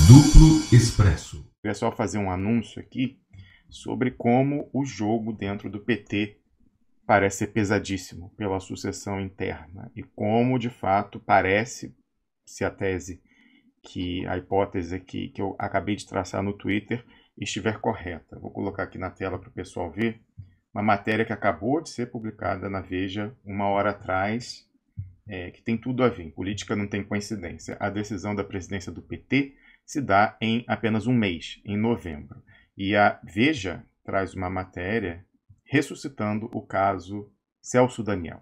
Duplo Expresso. Eu ia só fazer um anúncio aqui sobre como o jogo dentro do PT parece ser pesadíssimo pela sucessão interna e como, de fato, parece, se a tese a hipótese que eu acabei de traçar no Twitter estiver correta. Vou colocar aqui na tela para o pessoal ver uma matéria que acabou de ser publicada na Veja uma hora atrás, que tem tudo a ver. Política não tem coincidência. A decisão da presidência do PT se dá em apenas um mês, em novembro. E a Veja traz uma matéria ressuscitando o caso Celso Daniel.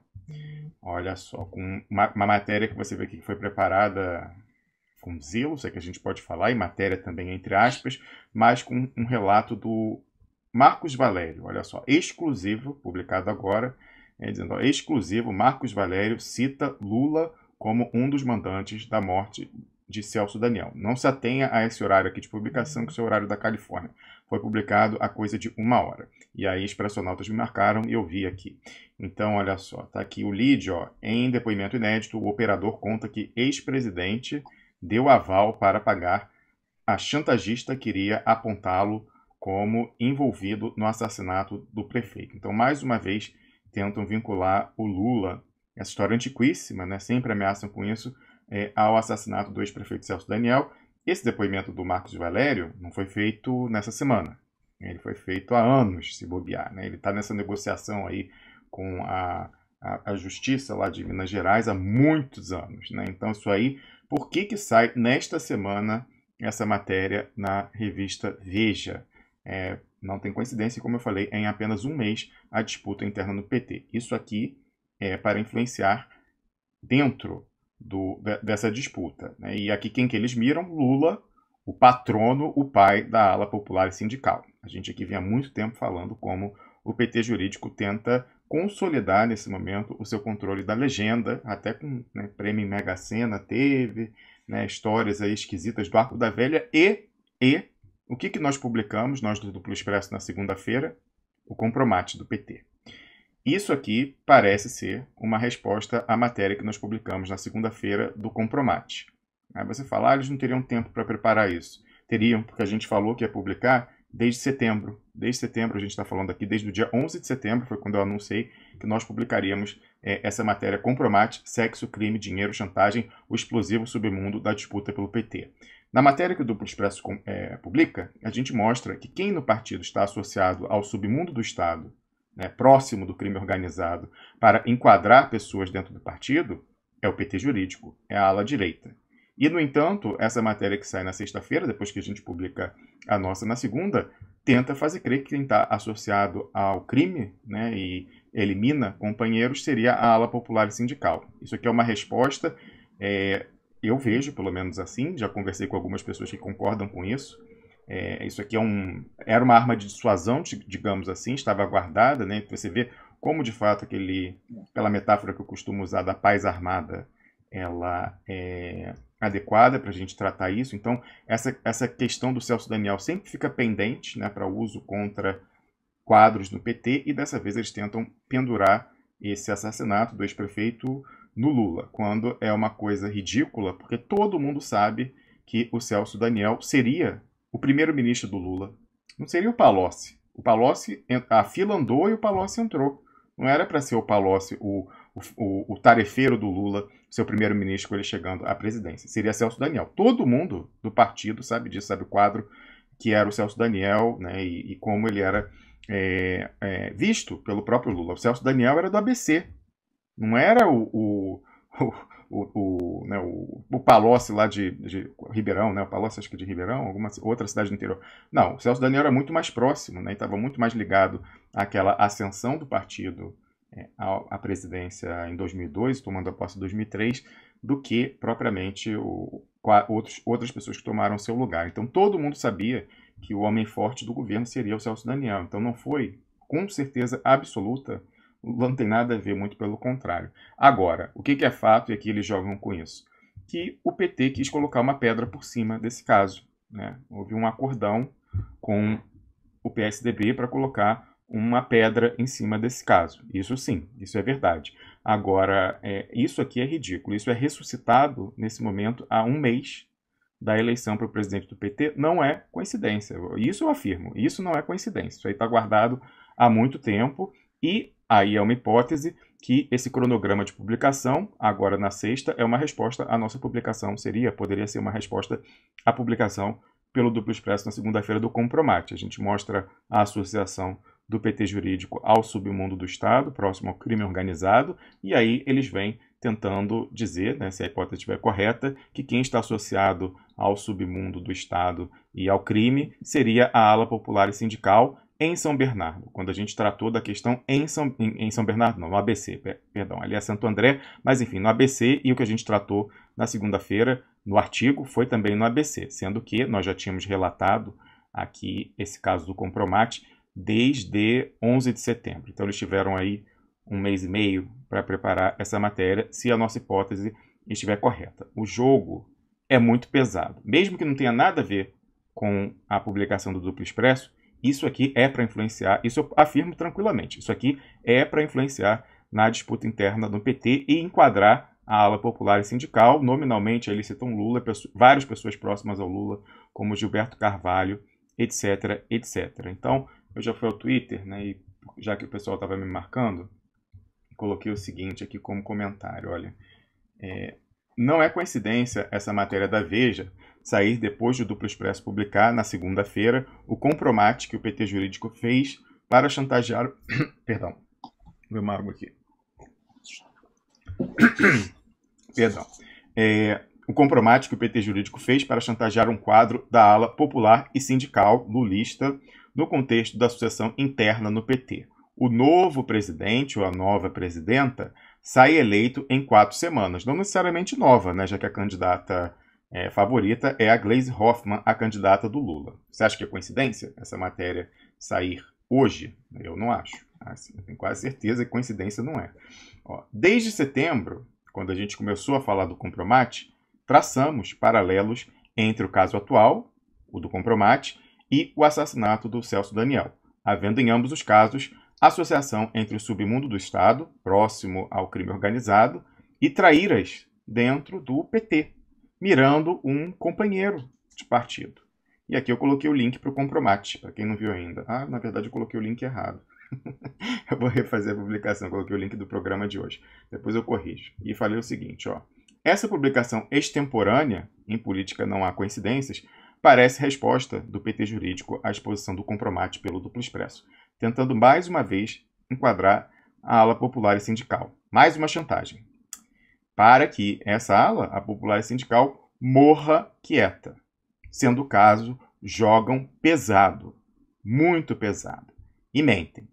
Olha só, com uma matéria que você vê aqui que foi preparada com zelo, se é que a gente pode falar, e matéria também entre aspas, mas com um relato do Marcos Valério, olha só, exclusivo, publicado agora, dizendo, exclusivo, Marcos Valério cita Lula como um dos mandantes da morte de Celso Daniel. Não se atenha a esse horário aqui de publicação, que é o horário da Califórnia. Foi publicado a coisa de 1 hora. E aí expressionautas me marcaram e eu vi aqui. Então, olha só, tá aqui o lead, ó, em depoimento inédito, o operador conta que ex-presidente deu aval para pagar a chantagista que iria apontá-lo como envolvido no assassinato do prefeito. Então, mais uma vez, tentam vincular o Lula, essa história antiquíssima, né? Sempre ameaçam com isso, ao assassinato do ex-prefeito Celso Daniel. Esse depoimento do Marcos Valério não foi feito nessa semana. Ele foi feito há anos, se bobear, né? Ele está nessa negociação aí com a Justiça lá de Minas Gerais há muitos anos, né? Então, isso aí, por que sai nesta semana essa matéria na revista Veja? Não tem coincidência, como eu falei, é em apenas um mês a disputa interna no PT. Isso aqui é para influenciar dentro dessa disputa, né? E aqui quem que eles miram? Lula, o patrono, o pai da ala popular e sindical. A gente aqui vem há muito tempo falando como o PT jurídico tenta consolidar nesse momento o seu controle da legenda, até com, né, prêmio em Mega Sena teve, né, histórias aí esquisitas do Arco da Velha e o que nós publicamos, nós do Duplo Expresso na segunda-feira? O compromate do PT. Isso aqui parece ser uma resposta à matéria que nós publicamos na segunda-feira do compromate. Aí você fala, eles não teriam tempo para preparar isso. Teriam, porque a gente falou que ia publicar desde setembro. Desde setembro, a gente está falando aqui, desde o dia 11 de setembro, foi quando eu anunciei que nós publicaríamos essa matéria compromate, sexo, crime, dinheiro, chantagem, o explosivo submundo da disputa pelo PT. Na matéria que o Duplo Expresso publica, a gente mostra que quem no partido está associado ao submundo do Estado, né, próximo do crime organizado, para enquadrar pessoas dentro do partido, é o PT jurídico, é a ala direita. E, no entanto, essa matéria que sai na sexta-feira, depois que a gente publica a nossa na segunda, tenta fazer crer que quem está associado ao crime, né, e elimina companheiros seria a ala popular e sindical. Isso aqui é uma resposta, eu vejo pelo menos assim, já conversei com algumas pessoas que concordam com isso. Isso aqui era uma arma de dissuasão, digamos assim, estava guardada, né? Você vê como de fato aquela metáfora que eu costumo usar da paz armada, ela é adequada para a gente tratar isso. Então, essa questão do Celso Daniel sempre fica pendente, né, para uso contra quadros no PT, e dessa vez eles tentam pendurar esse assassinato do ex-prefeito no Lula, quando é uma coisa ridícula, porque todo mundo sabe que o Celso Daniel seria o primeiro-ministro do Lula. Não seria o Palocci. O Palocci, a fila andou e o Palocci entrou. Não era para ser o Palocci o tarefeiro do Lula, seu primeiro-ministro, com ele chegando à presidência. Seria Celso Daniel. Todo mundo do partido sabe disso, sabe o quadro que era o Celso Daniel, né, e como ele era visto pelo próprio Lula. O Celso Daniel era do ABC. Não era o Palocci lá de Ribeirão, né? O Palocci acho que de Ribeirão, alguma outra cidade do interior. Não, o Celso Daniel era muito mais próximo, né? Estava muito mais ligado àquela ascensão do partido à presidência em 2002, tomando a posse em 2003, do que propriamente outras pessoas que tomaram seu lugar. Então todo mundo sabia que o homem forte do governo seria o Celso Daniel. Então não foi, com certeza absoluta, não tem nada a ver, muito pelo contrário. Agora, o que é fato, e aqui eles jogam com isso? Que o PT quis colocar uma pedra por cima desse caso, né? Houve um acordão com o PSDB para colocar uma pedra em cima desse caso. Isso sim, isso é verdade. Agora, isso aqui é ridículo. Isso é ressuscitado nesse momento há um mês da eleição para o presidente do PT não é coincidência. Isso eu afirmo, isso não é coincidência. Isso aí está guardado há muito tempo e aí é uma hipótese que esse cronograma de publicação, agora na sexta, é uma resposta à nossa publicação, poderia ser uma resposta à publicação pelo Duplo Expresso na segunda-feira do Compromate. A gente mostra a associação do PT jurídico ao submundo do Estado, próximo ao crime organizado, e aí eles vêm tentando dizer, né, se a hipótese estiver correta, que quem está associado ao submundo do Estado e ao crime seria a ala popular e sindical em São Bernardo, quando a gente tratou da questão em São Bernardo, não, no ABC, perdão, ali é Santo André, mas enfim, no ABC, e o que a gente tratou na segunda-feira no artigo foi também no ABC, sendo que nós já tínhamos relatado aqui esse caso do Compromate desde 11 de setembro. Então eles tiveram aí um mês e meio para preparar essa matéria, se a nossa hipótese estiver correta. O jogo é muito pesado, mesmo que não tenha nada a ver com a publicação do Duplo Expresso. Isso aqui é para influenciar, isso eu afirmo tranquilamente, isso aqui é para influenciar na disputa interna do PT e enquadrar a ala popular e sindical. Nominalmente, eles citam Lula, várias pessoas próximas ao Lula, como Gilberto Carvalho, etc, etc. Então, eu já fui ao Twitter, né, e já que o pessoal estava me marcando, coloquei o seguinte aqui como comentário, olha, não é coincidência essa matéria da Veja sair depois do Duplo Expresso publicar, na segunda-feira, o compromate que o PT jurídico fez para chantagear... Perdão, vou uma água aqui. Perdão. O compromate que o PT jurídico fez para chantagear um quadro da ala popular e sindical lulista no contexto da sucessão interna no PT. O novo presidente ou a nova presidenta sai eleito em 4 semanas. Não necessariamente nova, né, já que a candidata favorita é a Gleisi Hoffmann, a candidata do Lula. Você acha que é coincidência essa matéria sair hoje? Eu não acho. Eu tenho quase certeza que coincidência não é. Desde setembro, quando a gente começou a falar do Compromate, traçamos paralelos entre o caso atual, o do Compromate, e o assassinato do Celso Daniel, havendo em ambos os casos associação entre o submundo do Estado, próximo ao crime organizado, e traíras dentro do PT, mirando um companheiro de partido. E aqui eu coloquei o link para o Compromate, para quem não viu ainda. Na verdade eu coloquei o link errado. Eu vou refazer a publicação, coloquei o link do programa de hoje. Depois eu corrijo. E falei o seguinte, essa publicação extemporânea, em política não há coincidências, parece resposta do PT jurídico à exposição do Compromate pelo Duplo Expresso, tentando mais uma vez enquadrar a ala popular e sindical. Mais uma chantagem. Para que essa ala, a popular e sindical, morra quieta. Sendo o caso, jogam pesado, muito pesado, e mentem.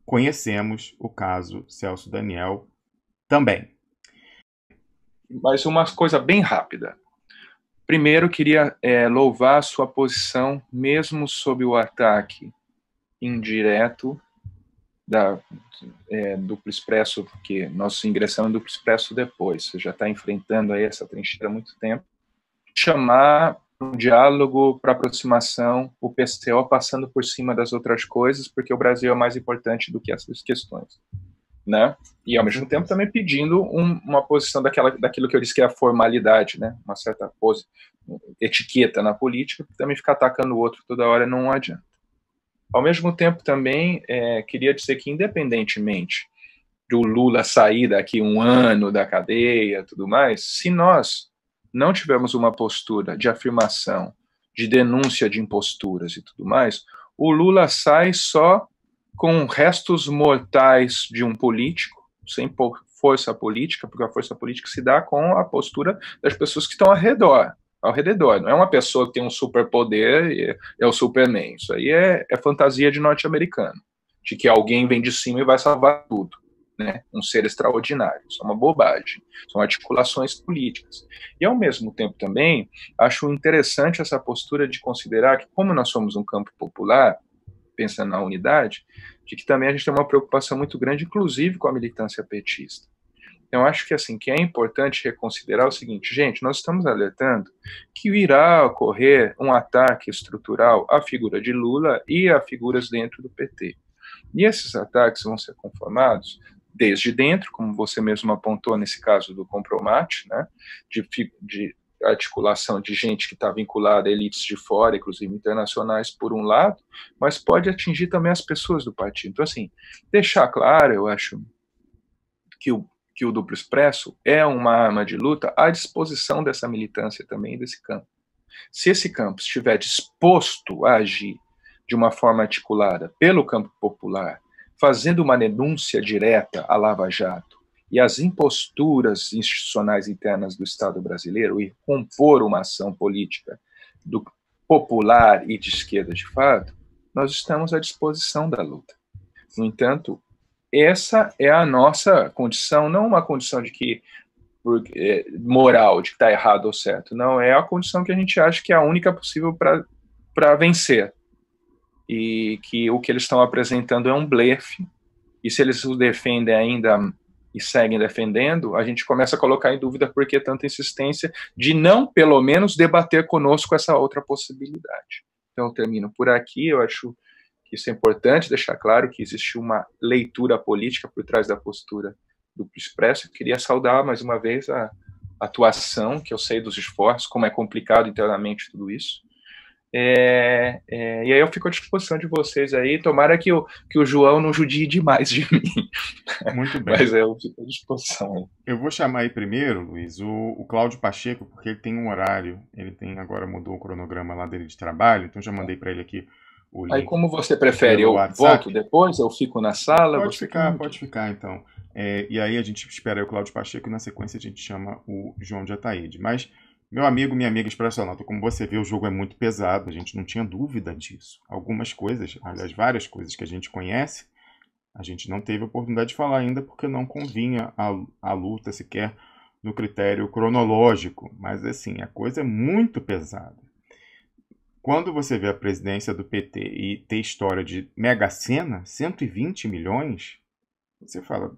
Conhecemos o caso Celso Daniel também. Mas uma coisa bem rápida. Primeiro, queria louvar a sua posição, mesmo sob o ataque indireto da Duplo Expresso, porque nós ingressamos no Duplo Expresso depois, você já está enfrentando aí essa trincheira há muito tempo, chamar para um diálogo, para aproximação, o PCO passando por cima das outras coisas, porque o Brasil é mais importante do que essas questões, né? E, ao mesmo tempo, também pedindo uma posição daquilo que eu disse que é a formalidade, né? Uma certa etiqueta na política, que também ficar atacando o outro toda hora não adianta. Ao mesmo tempo, também, queria dizer que, independentemente do Lula sair daqui 1 ano da cadeia, tudo mais, se nós não tivermos uma postura de afirmação, de denúncia de imposturas e tudo mais, o Lula sai só com restos mortais de um político, sem força política, porque a força política se dá com a postura das pessoas que estão ao redor. Não é uma pessoa que tem um superpoder e é o Superman. Isso aí é fantasia de norte-americano, de que alguém vem de cima e vai salvar tudo, né? Um ser extraordinário. Isso é uma bobagem. São articulações políticas. E, ao mesmo tempo, também, acho interessante essa postura de considerar que, como nós somos um campo popular, pensando na unidade, de que também a gente tem uma preocupação muito grande, inclusive com a militância petista. Então, acho que, assim, que é importante reconsiderar o seguinte, gente, nós estamos alertando que irá ocorrer um ataque estrutural à figura de Lula e a figuras dentro do PT. E esses ataques vão ser conformados desde dentro, como você mesmo apontou nesse caso do Compromate, né, de articulação de gente que está vinculada a elites de fora, inclusive internacionais, por um lado, mas pode atingir também as pessoas do partido. Então, assim, deixar claro, eu acho que o Duplo Expresso é uma arma de luta à disposição dessa militância também, desse campo. Se esse campo estiver disposto a agir de uma forma articulada pelo campo popular, fazendo uma denúncia direta à Lava Jato e às imposturas institucionais internas do Estado brasileiro e compor uma ação política do popular e de esquerda de fato, nós estamos à disposição da luta. No entanto, essa é a nossa condição, não uma condição de que moral, de que está errado ou certo. Não, é a condição que a gente acha que é a única possível para vencer. E que o que eles estão apresentando é um blefe. E se eles o defendem ainda e seguem defendendo, a gente começa a colocar em dúvida por que tanta insistência de não, pelo menos, debater conosco essa outra possibilidade. Então, eu termino por aqui. Eu acho que isso é importante deixar claro que existe uma leitura política por trás da postura do Expresso. Eu queria saudar mais uma vez a atuação, que eu sei dos esforços, como é complicado internamente tudo isso. E aí eu fico à disposição de vocês aí. Tomara que o João não judie demais de mim. Muito bem. Mas eu fico à disposição. Eu vou chamar aí primeiro, Luiz, o Cláudio Pacheco, porque ele tem um horário, agora mudou o cronograma lá dele de trabalho, então já mandei para ele aqui o link. Aí como você prefere, eu volto depois, eu fico na sala? Pode ficar então. E aí a gente espera o Cláudio Pacheco e na sequência a gente chama o João de Ataíde. Mas, meu amigo, minha amiga expressional, como você vê, o jogo é muito pesado, a gente não tinha dúvida disso. Algumas coisas, aliás, várias coisas que a gente conhece, a gente não teve oportunidade de falar ainda porque não convinha a luta sequer no critério cronológico. Mas, assim, a coisa é muito pesada. Quando você vê a presidência do PT e ter história de Mega Sena, 120 milhões, você fala...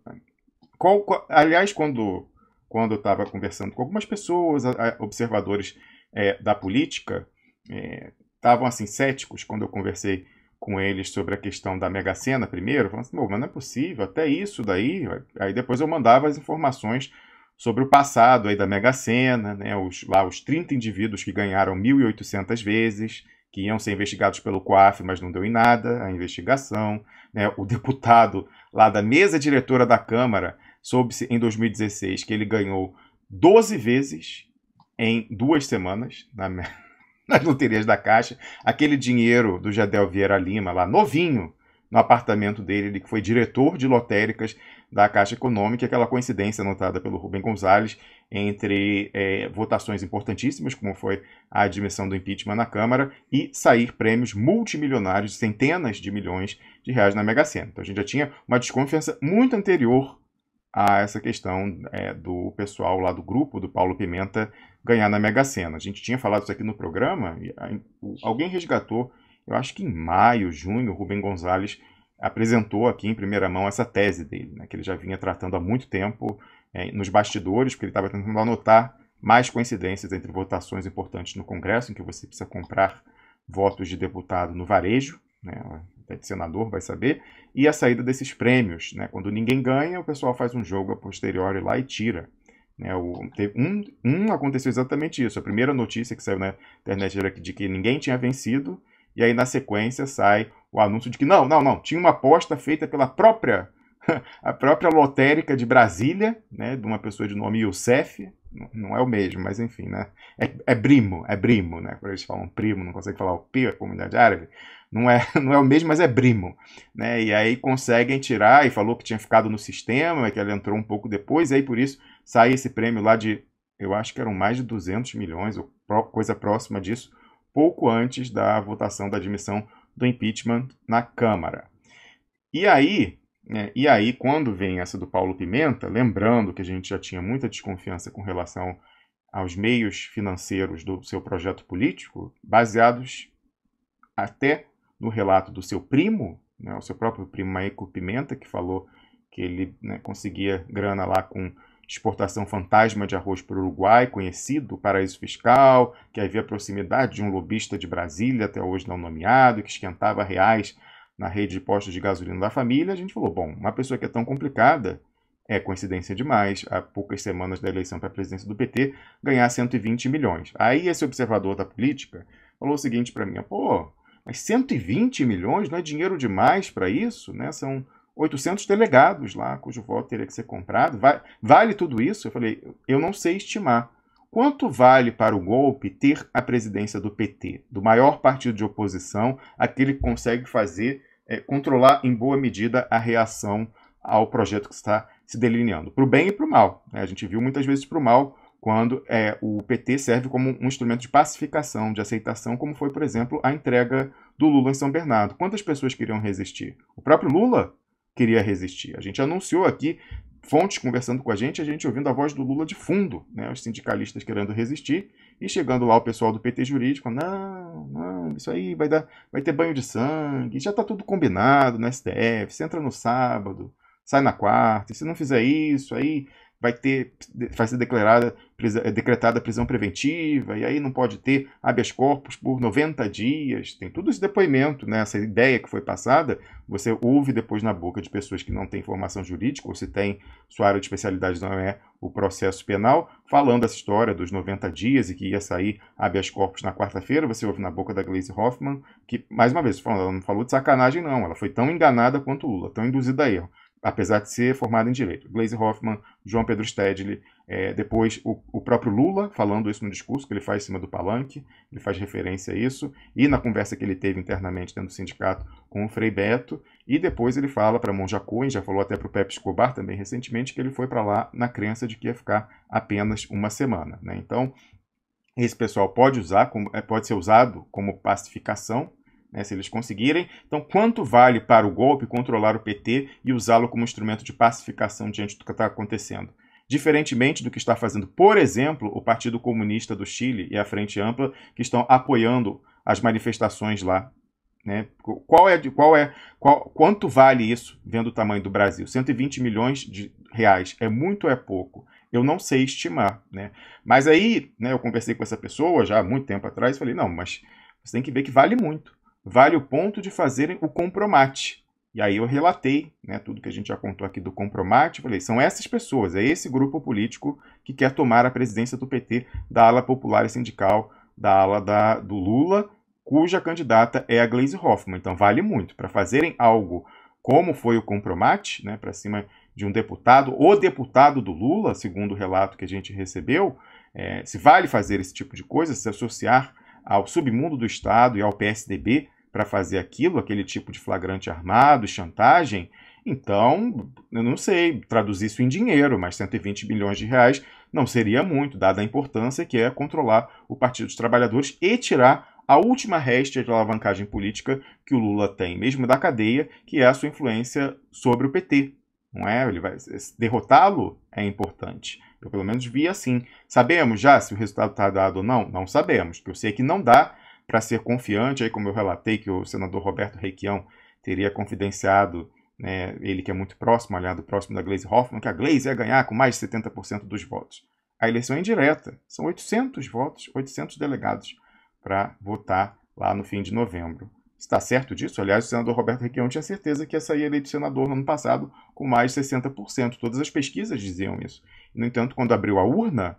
Aliás, quando eu estava conversando com algumas pessoas, observadores da política, estavam assim, céticos quando eu conversei com eles sobre a questão da Mega Sena primeiro, falando assim, mas não é possível, até isso daí. Aí depois eu mandava as informações sobre o passado aí da Mega Sena, né, os 30 indivíduos que ganharam 1.800 vezes, que iam ser investigados pelo COAF, mas não deu em nada a investigação, né, o deputado lá da mesa diretora da Câmara, soube-se em 2016 que ele ganhou 12 vezes em 2 semanas nas loterias da Caixa, aquele dinheiro do Jadel Vieira Lima, lá novinho, no apartamento dele, ele que foi diretor de lotéricas da Caixa Econômica, aquela coincidência notada pelo Rubem Gonzalez entre votações importantíssimas, como foi a admissão do impeachment na Câmara, e sair prêmios multimilionários, centenas de milhões de reais na Mega Sena. Então a gente já tinha uma desconfiança muito anterior a essa questão do pessoal lá do grupo, do Paulo Pimenta, ganhar na Mega Sena. A gente tinha falado isso aqui no programa, e alguém resgatou, eu acho que em maio, junho, o Rubem Gonzalez apresentou aqui em primeira mão essa tese dele, né, que ele já vinha tratando há muito tempo nos bastidores, porque ele estava tentando anotar mais coincidências entre votações importantes no Congresso, em que você precisa comprar votos de deputado no varejo, né, até de senador vai saber, e a saída desses prêmios, né, quando ninguém ganha, o pessoal faz um jogo a posteriori lá e tira. Né, aconteceu exatamente isso. A primeira notícia que saiu na internet era de que ninguém tinha vencido, e aí na sequência sai o anúncio de que não, tinha uma aposta feita pela própria lotérica de Brasília, né, de uma pessoa de nome Youssef, não é o mesmo, mas enfim, né, é Brimo, né, quando eles falam primo, não consegue falar o P, a comunidade árabe, não é o mesmo, mas é Brimo, né, e aí conseguem tirar, e falou que tinha ficado no sistema, que ela entrou um pouco depois, e aí por isso sai esse prêmio lá de, eu acho que eram mais de 200 milhões, ou coisa próxima disso, pouco antes da votação da admissão do impeachment na Câmara. E aí, quando vem essa do Paulo Pimenta, lembrando que a gente já tinha muita desconfiança com relação aos meios financeiros do seu projeto político, baseados até no relato do seu primo, né, o seu próprio primo Maico Pimenta, que falou que ele, né, conseguia grana lá com exportação fantasma de arroz para o Uruguai, conhecido paraíso fiscal, que havia proximidade de um lobista de Brasília, até hoje não nomeado, que esquentava reais na rede de postos de gasolina da família. A gente falou, bom, uma pessoa que é tão complicada, é coincidência demais, há poucas semanas da eleição para a presidência do PT, ganhar 120 milhões. Aí esse observador da política falou o seguinte para mim, pô, mas 120 milhões não é dinheiro demais para isso, né? São 800 delegados lá, cujo voto teria que ser comprado. Vale tudo isso? Eu falei, eu não sei estimar. Quanto vale para o golpe ter a presidência do PT, do maior partido de oposição, aquele que consegue fazer, controlar em boa medida a reação ao projeto que está se delineando, para o bem e para o mal, né? A gente viu muitas vezes para o mal, quando o PT serve como um instrumento de pacificação, de aceitação, como foi, por exemplo, a entrega do Lula em São Bernardo. Quantas pessoas queriam resistir? O próprio Lula queria resistir. A gente anunciou aqui, fontes conversando com a gente ouvindo a voz do Lula de fundo, né? Os sindicalistas querendo resistir, e chegando lá o pessoal do PT jurídico, não, isso aí vai ter banho de sangue, já está tudo combinado no STF, você entra no sábado, sai na quarta, e se não fizer isso, aí vai ser decretada prisão preventiva, e aí não pode ter habeas corpus por 90 dias. Tem tudo esse depoimento, né? Essa ideia que foi passada, você ouve depois na boca de pessoas que não têm formação jurídica, ou se tem sua área de especialidade não é o processo penal, falando essa história dos 90 dias e que ia sair habeas corpus na quarta-feira. Você ouve na boca da Gleisi Hoffmann, que, mais uma vez, ela não falou de sacanagem, não. Ela foi tão enganada quanto o Lula, tão induzida a erro, apesar de ser formada em direito. Gleisi Hoffmann, João Pedro Stedley, depois o próprio Lula falando isso no discurso que ele faz em cima do palanque, ele faz referência a isso, e na conversa que ele teve internamente dentro do sindicato com o Frei Beto, e depois ele fala para Monja Cohen, já falou até para o Pepe Escobar também recentemente, que ele foi para lá na crença de que ia ficar apenas uma semana, né? Então, esse pessoal pode ser usado como pacificação, né, se eles conseguirem. Então, quanto vale para o golpe controlar o PT e usá-lo como instrumento de pacificação diante do que está acontecendo? Diferentemente do que está fazendo, por exemplo, o Partido Comunista do Chile e a Frente Ampla, que estão apoiando as manifestações lá, né? Quanto vale isso, vendo o tamanho do Brasil? 120 milhões de reais é muito ou é pouco? Eu não sei estimar, né? Mas aí, né, eu conversei com essa pessoa já há muito tempo atrás e falei, não, mas você tem que ver que vale muito. Vale o ponto de fazerem o compromate. E aí eu relatei, né, tudo que a gente já contou aqui do compromate, falei, são essas pessoas, é esse grupo político que quer tomar a presidência do PT, da ala popular e sindical, da ala do Lula, cuja candidata é a Gleisi Hoffmann. Então vale muito. Para fazerem algo como foi o compromate, né, para cima de um deputado, o deputado do Lula, segundo o relato que a gente recebeu, se vale fazer esse tipo de coisa, se associar ao submundo do Estado e ao PSDB para fazer aquele tipo de flagrante armado, chantagem, então, eu não sei traduzir isso em dinheiro, mas 120 bilhões de reais não seria muito, dada a importância que é controlar o Partido dos Trabalhadores e tirar a última réstia de alavancagem política que o Lula tem, mesmo da cadeia, que é a sua influência sobre o PT. Não é? Ele vai derrotá-lo é importante. Eu pelo menos vi assim. Sabemos já se o resultado está dado ou não? Não sabemos, porque eu sei que não dá para ser confiante, aí como eu relatei que o senador Roberto Requião teria confidenciado, né, ele que é muito próximo, aliado próximo da Gleisi Hoffmann, que a Gleisi ia ganhar com mais de 70% dos votos. A eleição é indireta, são 800 votos, 800 delegados para votar lá no fim de novembro. Está certo disso? Aliás, o senador Roberto Requião tinha certeza que ia sair eleito senador no ano passado com mais de 60%. Todas as pesquisas diziam isso. No entanto, quando abriu a urna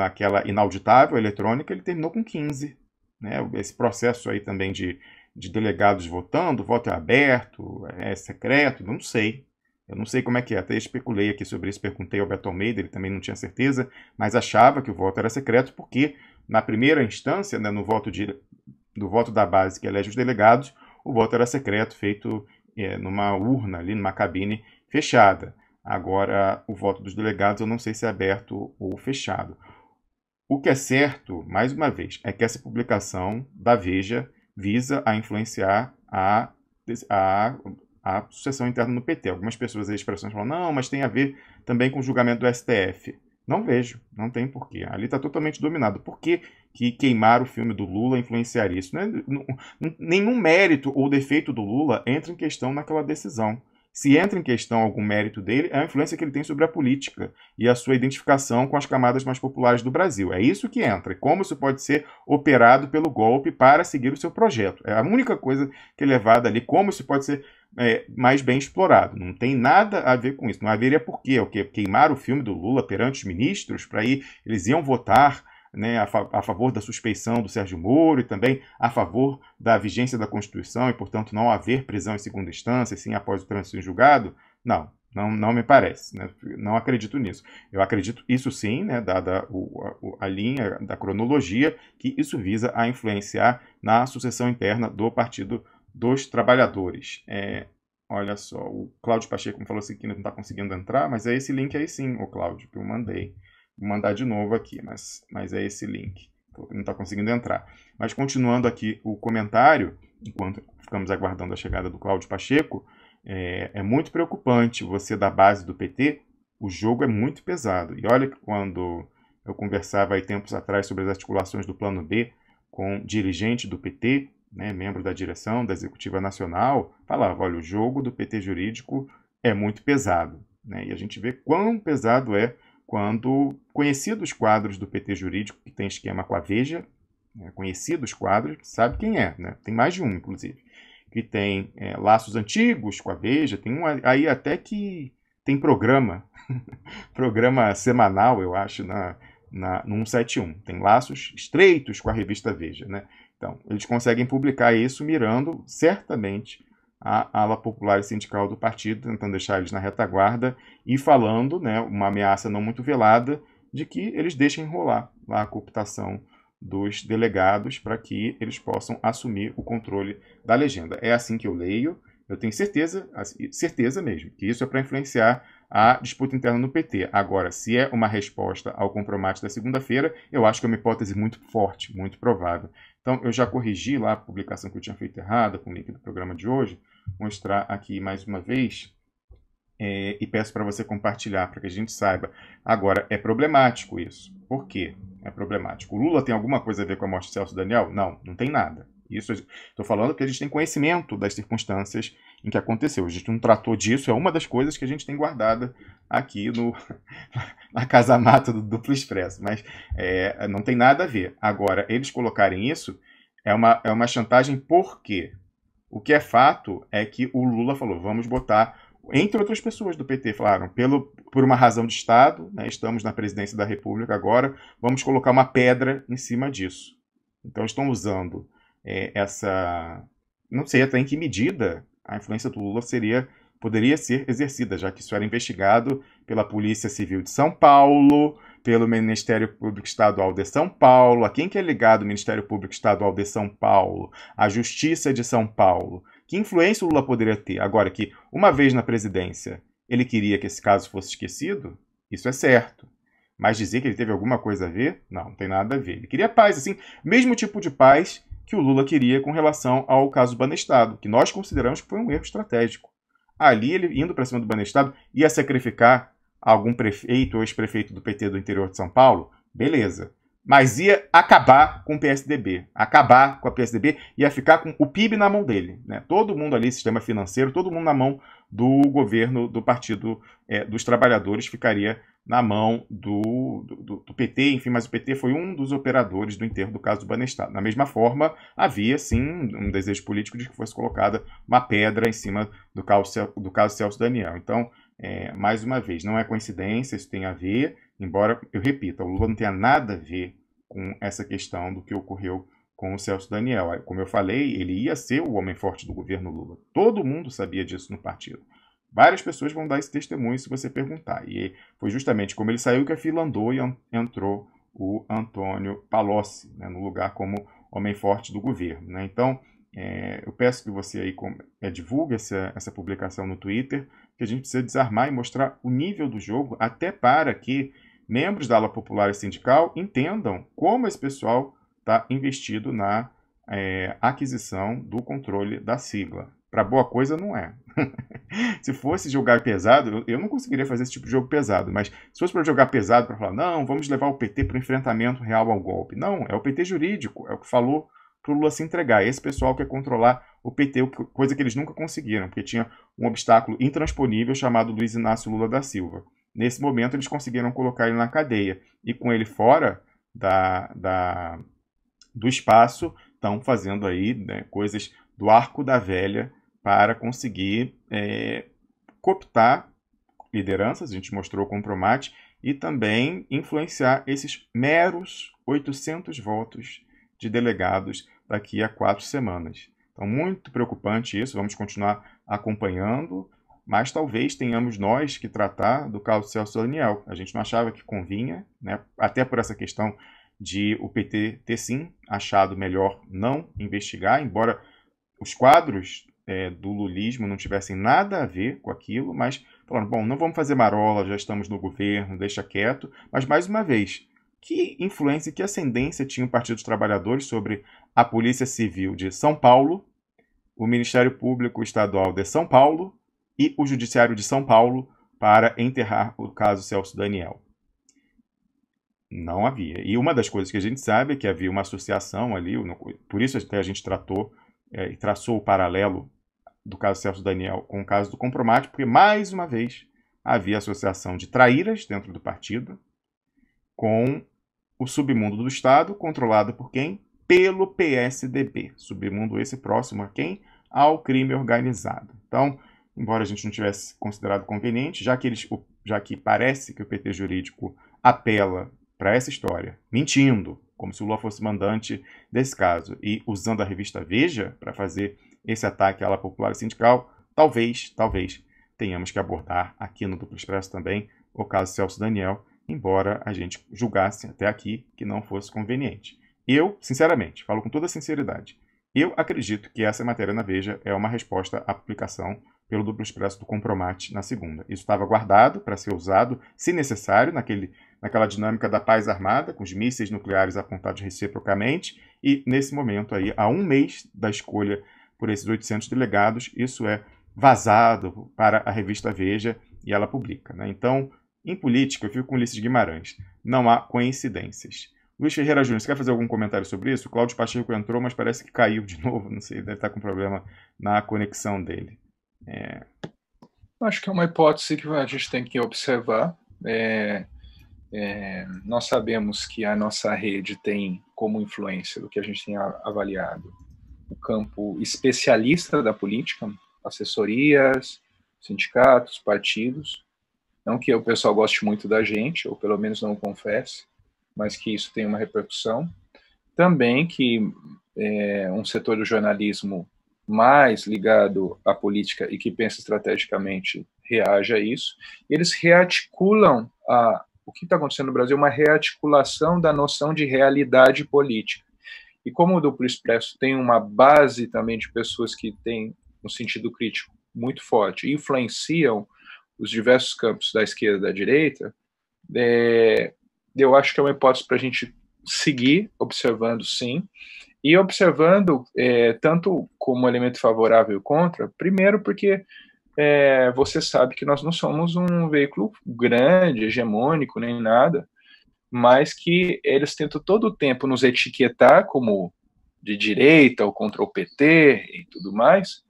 aquela inauditável, eletrônica, ele terminou com 15%. Né? Esse processo aí também de delegados votando, o voto é aberto, é secreto, não sei. Eu não sei como é que é, até especulei aqui sobre isso, perguntei ao Beto Almeida, ele também não tinha certeza, mas achava que o voto era secreto porque, na primeira instância, né, no voto da base que elege os delegados, o voto era secreto, feito numa urna, ali numa cabine fechada. Agora, o voto dos delegados eu não sei se é aberto ou fechado. O que é certo, mais uma vez, é que essa publicação da Veja visa a influenciar a sucessão interna no PT. Algumas pessoas aí expressões falam, não, mas tem a ver também com o julgamento do STF. Não vejo, não tem porquê. Ali está totalmente dominado. Por que queimar o filme do Lula influenciaria isso? Nenhum mérito ou defeito do Lula entra em questão naquela decisão. Se entra em questão algum mérito dele, é a influência que ele tem sobre a política e a sua identificação com as camadas mais populares do Brasil. É isso que entra. Como isso pode ser operado pelo golpe para seguir o seu projeto. É a única coisa que é levada ali. Como isso pode ser mais bem explorado. Não tem nada a ver com isso. Não haveria por quê? O quê? Queimar o filme do Lula perante os ministros, para aí eles iam votar, né, a favor da suspeição do Sérgio Moro e também a favor da vigência da Constituição e, portanto, não haver prisão em segunda instância, sim após o trânsito em julgado? Não me parece, né? Não acredito nisso. Eu acredito, isso sim, né, dada a linha da cronologia, que isso visa a influenciar na sucessão interna do Partido dos Trabalhadores. Olha só, o Cláudio Pacheco me falou assim que não está conseguindo entrar, mas é esse link aí sim, o Cláudio, que eu mandei. Vou mandar de novo aqui, mas é esse link. Não está conseguindo entrar. Mas continuando aqui o comentário, enquanto ficamos aguardando a chegada do Cláudio Pacheco, é muito preocupante você da base do PT, o jogo é muito pesado. E olha que quando eu conversava aí tempos atrás sobre as articulações do Plano B com dirigente do PT, né, membro da direção da Executiva Nacional, falava, olha, o jogo do PT jurídico é muito pesado. Né? E a gente vê quão pesado é quando conhecidos quadros do PT jurídico, que tem esquema com a Veja, né, conhecidos quadros, sabe quem é, né? Tem mais de um, inclusive, que tem laços antigos com a Veja, tem um aí até que tem programa, programa semanal, eu acho, no 171, tem laços estreitos com a revista Veja, né? Então, eles conseguem publicar isso mirando, certamente, a ala popular e sindical do partido, tentando deixar eles na retaguarda e falando, né, uma ameaça não muito velada, de que eles deixem rolar lá a cooptação dos delegados para que eles possam assumir o controle da legenda. É assim que eu leio, eu tenho certeza mesmo, que isso é para influenciar a disputa interna no PT. Agora, se é uma resposta ao compromisso da segunda-feira, eu acho que é uma hipótese muito forte, muito provável. Então, eu já corrigi lá a publicação que eu tinha feito errada com o link do programa de hoje, mostrar aqui mais uma vez, e peço para você compartilhar, para que a gente saiba. Agora, é problemático isso. Por quê? É problemático. O Lula tem alguma coisa a ver com a morte de Celso Daniel? Não tem nada. Isso estou falando que a gente tem conhecimento das circunstâncias em que aconteceu. A gente não tratou disso, é uma das coisas que a gente tem guardada aqui na casa-mata do Duplo Expresso. Mas não tem nada a ver. Agora, eles colocarem isso é uma chantagem, por quê? O que é fato é que o Lula falou, vamos botar, entre outras pessoas do PT, falaram, por uma razão de Estado, né, estamos na presidência da República agora, vamos colocar uma pedra em cima disso. Então estão usando não sei até em que medida a influência do Lula poderia ser exercida, já que isso era investigado pela Polícia Civil de São Paulo, pelo Ministério Público Estadual de São Paulo. A quem que é ligado o Ministério Público Estadual de São Paulo? A Justiça de São Paulo. Que influência o Lula poderia ter? Agora que, uma vez na presidência, ele queria que esse caso fosse esquecido, isso é certo. Mas dizer que ele teve alguma coisa a ver? Não tem nada a ver. Ele queria paz, assim, mesmo tipo de paz que o Lula queria com relação ao caso do Banestado, que nós consideramos que foi um erro estratégico. Ali, ele indo para cima do Banestado, ia sacrificar algum prefeito ou ex-prefeito do PT do interior de São Paulo? Beleza. Mas ia acabar com o PSDB. Acabar com a PSDB, ia ficar com o PIB na mão dele. Né? Todo mundo ali, sistema financeiro, todo mundo na mão do governo do Partido dos Trabalhadores, ficaria na mão do PT, enfim, mas o PT foi um dos operadores do enterro do caso do Banestado. Da mesma forma, havia, sim, um desejo político de que fosse colocada uma pedra em cima do caso Celso Daniel. Então, mais uma vez, não é coincidência, isso tem a ver, embora, eu repita, o Lula não tenha nada a ver com essa questão do que ocorreu com o Celso Daniel. Como eu falei, ele ia ser o homem forte do governo Lula. Todo mundo sabia disso no partido. Várias pessoas vão dar esse testemunho se você perguntar. E foi justamente como ele saiu que a fila andou e entrou o Antônio Palocci, né, no lugar como homem forte do governo. Né? Então, eu peço que você aí divulgue essa publicação no Twitter, que a gente precisa desarmar e mostrar o nível do jogo, até para que membros da ala popular e sindical entendam como esse pessoal está investido na aquisição do controle da sigla. Para boa coisa não é. Se fosse jogar pesado, eu não conseguiria fazer esse tipo de jogo pesado, mas se fosse para jogar pesado, para falar, não, vamos levar o PT para o enfrentamento real ao golpe. Não, é o PT jurídico, é o que falou para o Lula se entregar. Esse pessoal quer controlar o PT, coisa que eles nunca conseguiram, porque tinha um obstáculo intransponível chamado Luiz Inácio Lula da Silva. Nesse momento, eles conseguiram colocar ele na cadeia, e com ele fora do espaço, estão fazendo aí, né, coisas do arco da velha para conseguir cooptar lideranças, a gente mostrou o Compromate, e também influenciar esses meros 800 votos de delegados daqui a 4 semanas. Então, muito preocupante isso, vamos continuar acompanhando, mas talvez tenhamos nós que tratar do caso Celso Daniel. A gente não achava que convinha, né? Até por essa questão de o PT ter sim achado melhor não investigar, embora os quadros do lulismo não tivessem nada a ver com aquilo, mas falaram, bom, não vamos fazer marola, já estamos no governo, deixa quieto, mas mais uma vez, que influência, que ascendência tinha o Partido dos Trabalhadores sobre a Polícia Civil de São Paulo, o Ministério Público Estadual de São Paulo e o Judiciário de São Paulo para enterrar o caso Celso Daniel? Não havia. E uma das coisas que a gente sabe é que havia uma associação ali, por isso até a gente tratou e traçou o paralelo do caso Celso Daniel com o caso do Compromate, porque, mais uma vez, havia associação de traíras dentro do partido com o submundo do Estado, controlado por quem? Pelo PSDB. Submundo esse próximo a quem? Ao crime organizado. Então, embora a gente não tivesse considerado conveniente, já que parece que o PT jurídico apela para essa história, mentindo, como se o Lula fosse mandante desse caso, e usando a revista Veja para fazer esse ataque à ala popular e sindical, talvez tenhamos que abordar aqui no Duplo Expresso também o caso Celso Daniel, embora a gente julgasse até aqui que não fosse conveniente. Eu, sinceramente, falo com toda sinceridade, eu acredito que essa matéria na Veja é uma resposta à publicação pelo Duplo Expresso do Compromate na segunda. Isso estava guardado para ser usado, se necessário, naquela dinâmica da paz armada, com os mísseis nucleares apontados reciprocamente, e nesse momento aí, há um mês da escolha por esses 800 delegados, isso é vazado para a revista Veja e ela publica, né? Então, em política, eu fico com Ulisses Guimarães, não há coincidências. Luiz Ferreira Júnior, você quer fazer algum comentário sobre isso? O Cláudio Pacheco entrou, mas parece que caiu de novo, não sei, deve estar com problema na conexão dele. Acho que é uma hipótese que a gente tem que observar. Nós sabemos que a nossa rede tem como influência do que a gente tem avaliado o campo especialista da política, assessorias, sindicatos, partidos. Não que o pessoal goste muito da gente, ou pelo menos não confesse, mas que isso tem uma repercussão. Também que um setor do jornalismo mais ligado à política e que pensa estrategicamente reage a isso. Eles rearticulam o que está acontecendo no Brasil, uma rearticulação da noção de realidade política. E como o Duplo Expresso tem uma base também de pessoas que têm um sentido crítico muito forte, influenciam os diversos campos da esquerda e da direita, eu acho que é uma hipótese para a gente seguir observando, sim, e observando tanto como elemento favorável e contra, primeiro porque você sabe que nós não somos um veículo grande, hegemônico, nem nada, mas que eles tentam todo o tempo nos etiquetar como de direita ou contra o PT e tudo mais,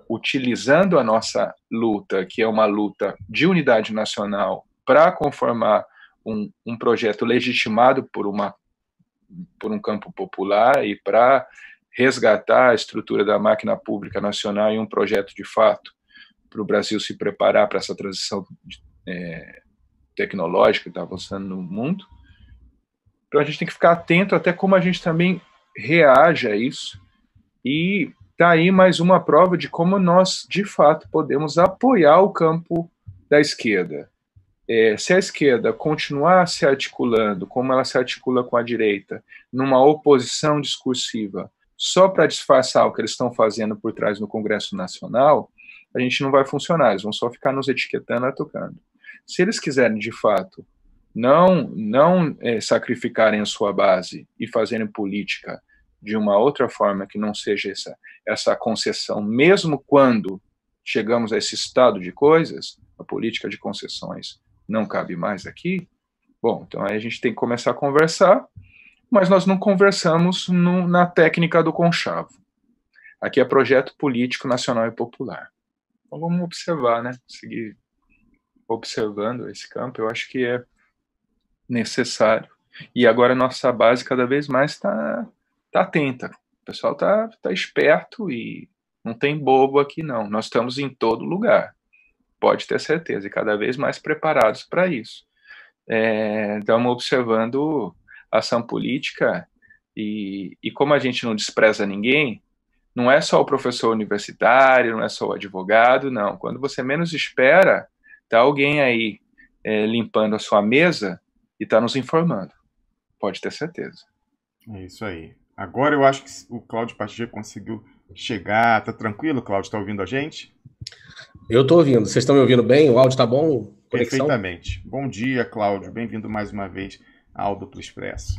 utilizando a nossa luta, que é uma luta de unidade nacional, para conformar um projeto legitimado por um campo popular e para resgatar a estrutura da máquina pública nacional em um projeto de fato para o Brasil se preparar para essa transição tecnológica que está avançando no mundo. Então a gente tem que ficar atento até como a gente também reage a isso, e está aí mais uma prova de como nós, de fato, podemos apoiar o campo da esquerda. Se a esquerda continuar se articulando como ela se articula com a direita, numa oposição discursiva, só para disfarçar o que eles estão fazendo por trás no Congresso Nacional, a gente não vai funcionar, eles vão só ficar nos etiquetando e atacando. Se eles quiserem, de fato, não sacrificarem a sua base e fazerem política de uma outra forma que não seja essa concessão, mesmo quando chegamos a esse estado de coisas, a política de concessões não cabe mais aqui, bom, então aí a gente tem que começar a conversar, mas nós não conversamos na técnica do conchavo. Aqui é projeto político nacional e popular. Então vamos observar, né? Seguir observando esse campo, eu acho que é necessário. E agora a nossa base cada vez mais está atenta. O pessoal está esperto e Não tem bobo aqui, não. Nós estamos em todo lugar. Pode ter certeza, e cada vez mais preparados para isso. Estamos observando a ação política e como a gente não despreza ninguém, não é só o professor universitário, não é só o advogado, não. Quando você menos espera, está alguém aí limpando a sua mesa e está nos informando. Pode ter certeza. É isso aí. Agora eu acho que o Cláudio Pacheco conseguiu chegar. Tá tranquilo, Cláudio? Tá ouvindo a gente? Eu estou ouvindo. Vocês estão me ouvindo bem? O áudio está bom? Conexão? Perfeitamente. Bom dia, Cláudio. Bem-vindo mais uma vez ao Duplo Expresso.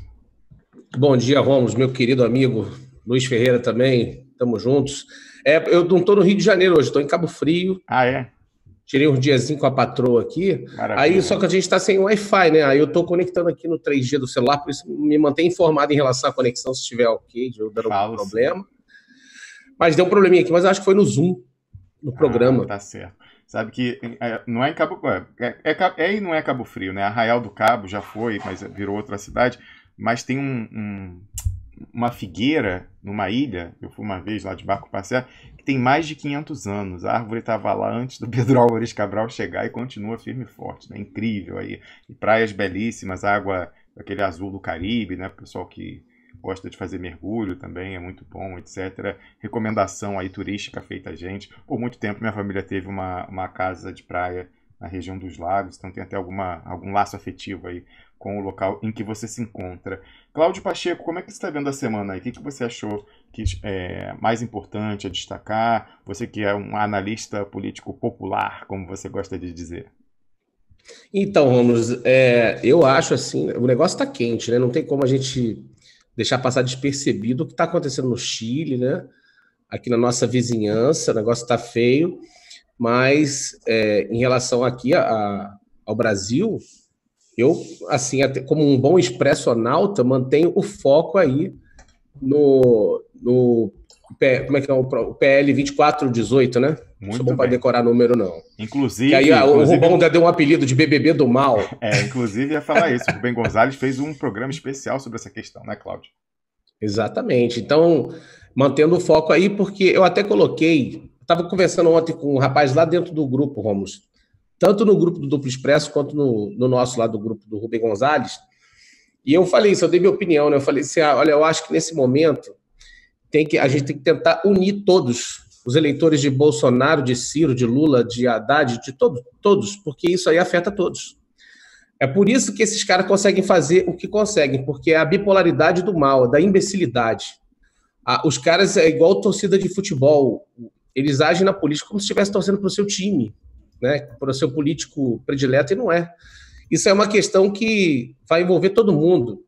Bom dia, Rômulo, meu querido amigo Luiz Ferreira também. Estamos juntos. Eu não estou no Rio de Janeiro hoje, estou em Cabo Frio. Ah, é? Tirei uns diazinhos com a patroa aqui. Maravilha. Aí só que a gente está sem Wi-Fi, né? Aí eu estou conectando aqui no 3G do celular, por isso me mantém informado em relação à conexão, se estiver ok, dando algum problema. Mas deu um probleminha aqui, mas eu acho que foi no Zoom, no programa. Tá certo. Sabe que não é em Cabo... e não é Cabo Frio, né? Arraial do Cabo já foi, mas virou outra cidade. Mas tem uma figueira numa ilha, eu fui uma vez lá de barco passear, que tem mais de 500 anos. A árvore estava lá antes do Pedro Álvares Cabral chegar e continua firme e forte, né? Incrível aí. E praias belíssimas, água, aquele azul do Caribe, né? Pessoal que gosta de fazer mergulho também, é muito bom, etc. Recomendação aí turística feita a gente. Por muito tempo minha família teve uma casa de praia na região dos lagos, então tem até algum laço afetivo aí com o local em que você se encontra. Cláudio Pacheco, como é que você está vendo a semana aí? O que você achou que é mais importante a destacar? Você que é um analista político popular, como você gosta de dizer. Então, Rômulo, eu acho assim, o negócio está quente, né? Não tem como a gente deixar passar despercebido o que está acontecendo no Chile, né? Aqui na nossa vizinhança, o negócio está feio, mas em relação aqui ao Brasil, eu, assim, como um bom expressionauta, mantenho o foco aí no como é que é o PL 2418, né? Não sou bom para decorar número, não. Inclusive... Que aí o Rubão ainda deu um apelido de BBB do mal. Inclusive ia falar isso. O Rubem Gonzalez fez um programa especial sobre essa questão, né, Cláudio? Exatamente. Então, mantendo o foco aí, porque eu até coloquei... Estava conversando ontem com um rapaz lá dentro do grupo, Rômulo, tanto no grupo do Duplo Expresso quanto no nosso lá do grupo do Rubem Gonzalez, e eu falei isso, eu dei minha opinião, né? Eu falei assim, olha, eu acho que nesse momento a gente tem que tentar unir todos os eleitores de Bolsonaro, de Ciro, de Lula, de Haddad, de todos, porque isso aí afeta todos. É por isso que esses caras conseguem fazer o que conseguem, porque é a bipolaridade do mal, da imbecilidade. Os caras é igual torcida de futebol, eles agem na política como se estivesse torcendo para o seu time, né, para o seu político predileto, e não é. Isso é uma questão que vai envolver todo mundo.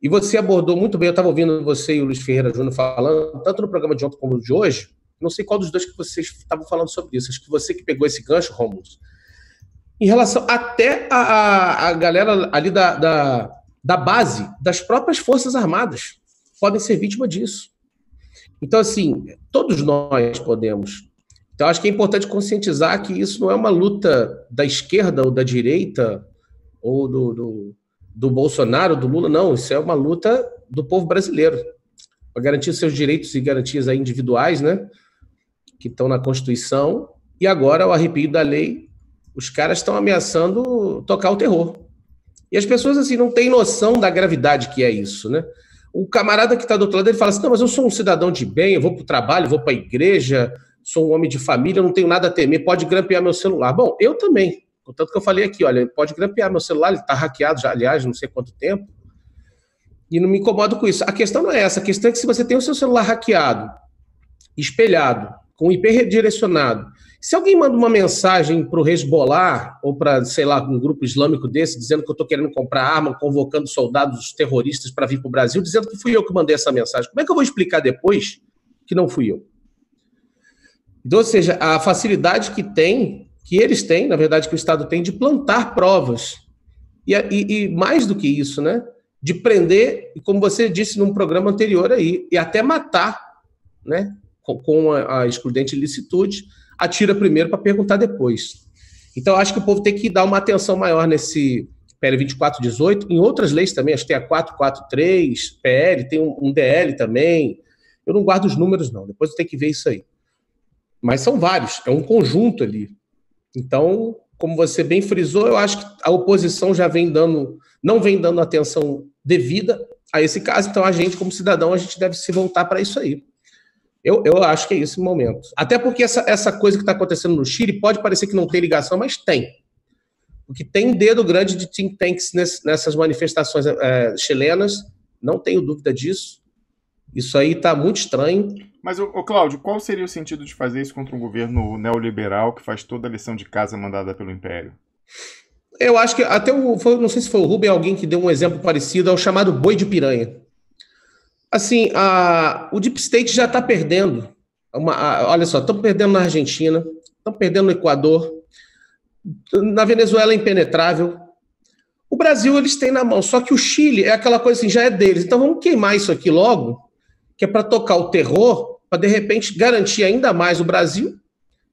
E você abordou muito bem, eu estava ouvindo você e o Luiz Ferreira Júnior falando, tanto no programa de ontem como no de hoje, não sei qual dos dois que vocês estavam falando sobre isso, acho que você que pegou esse gancho, Rômulo, em relação até a galera ali da base, das próprias Forças Armadas, podem ser vítima disso. Então, assim, todos nós podemos. Então, acho que é importante conscientizar que isso não é uma luta da esquerda ou da direita, ou do Bolsonaro, do Lula, não. Isso é uma luta do povo brasileiro, para garantir seus direitos e garantias aí individuais, né, que estão na Constituição. E agora, ao arrepio da lei, os caras estão ameaçando tocar o terror. E as pessoas, assim, não têm noção da gravidade que é isso, né? O camarada que está do outro lado, ele fala assim, não, mas eu sou um cidadão de bem, eu vou para o trabalho, vou para a igreja, sou um homem de família, não tenho nada a temer, pode grampear meu celular. Bom, eu também. Portanto que eu falei aqui, olha, pode grampear meu celular, ele está hackeado já, aliás, não sei quanto tempo, e não me incomodo com isso. A questão não é essa, a questão é que se você tem o seu celular hackeado, espelhado, com IP redirecionado, se alguém manda uma mensagem para o Hezbollah, ou para, sei lá, um grupo islâmico desse, dizendo que eu estou querendo comprar arma, convocando soldados terroristas para vir para o Brasil, dizendo que fui eu que mandei essa mensagem, como é que eu vou explicar depois que não fui eu? Então, ou seja, a facilidade que eles têm, na verdade, que o Estado tem, de plantar provas. E mais do que isso, né? De prender, e como você disse num programa anterior aí, e até matar, né? Com a excludente ilicitude, atira primeiro para perguntar depois. Então, acho que o povo tem que dar uma atenção maior nesse PL 2418, em outras leis também, acho que tem a 443, PL, tem um DL também. Eu não guardo os números, não, depois eu tenho que ver isso aí. mas são vários, é um conjunto ali. Então, como você bem frisou, eu acho que a oposição já não vem dando atenção devida a esse caso, então a gente, como cidadão, a gente deve se voltar para isso aí. Eu acho que é esse o momento. Até porque essa coisa que está acontecendo no Chile pode parecer que não tem ligação, mas tem. Porque tem dedo grande de think tanks nessas manifestações chilenas, não tenho dúvida disso. Isso aí está muito estranho. Mas, Cláudio, qual seria o sentido de fazer isso contra um governo neoliberal que faz toda a lição de casa mandada pelo Império? Eu acho que até não sei se foi o Rubem alguém que deu um exemplo parecido, é o chamado boi de piranha. Assim, o Deep State já está perdendo. Olha só, estão perdendo na Argentina, estão perdendo no Equador, na Venezuela é impenetrável. O Brasil eles têm na mão, só que o Chile é aquela coisa assim, já é deles. Então vamos queimar isso aqui logo, que é para tocar o terror, para de repente garantir ainda mais o Brasil,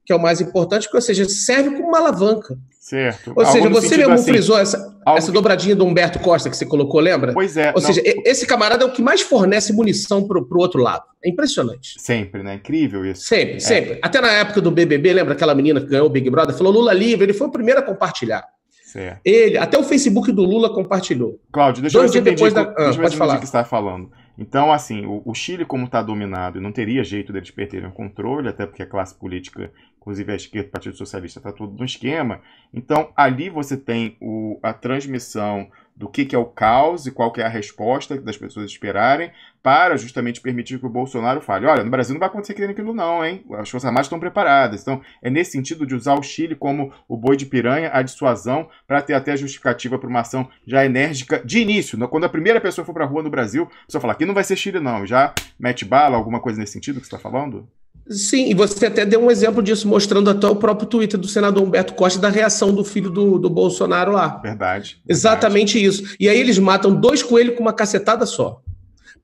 que é o mais importante, porque, ou seja, serve como uma alavanca. Certo. Ou seja, você mesmo frisou essa dobradinha do Humberto Costa que você colocou, lembra? Pois é. Ou seja, esse camarada é o que mais fornece munição para o outro lado. É impressionante. Sempre, né? Incrível isso. Sempre, sempre. Até na época do BBB, lembra aquela menina que ganhou o Big Brother? Falou Lula livre, ele foi o primeiro a compartilhar. Certo. Até o Facebook do Lula compartilhou. Cláudio, deixa eu ver se eu entendi o que você está falando. Então, assim, o Chile, como está dominado, e não teria jeito deles perderem o controle, até porque a classe política, inclusive a esquerda, o Partido Socialista, está tudo no esquema. Então, ali você tem a transmissão do que é o caos e qual que é a resposta das pessoas esperarem para justamente permitir que o Bolsonaro fale, olha, no Brasil não vai acontecer aquilo não, hein? As Forças Armadas estão preparadas. Então, é nesse sentido de usar o Chile como o boi de piranha, a dissuasão, para ter até a justificativa para uma ação já enérgica de início. Quando a primeira pessoa for para a rua no Brasil, a pessoa fala, aqui não vai ser Chile não, já mete bala, alguma coisa nesse sentido que você está falando? Sim, e você até deu um exemplo disso, mostrando até o próprio Twitter do senador Humberto Costa da reação do filho do Bolsonaro lá. Verdade. Exatamente isso. E aí eles matam 2 coelhos com uma cacetada só.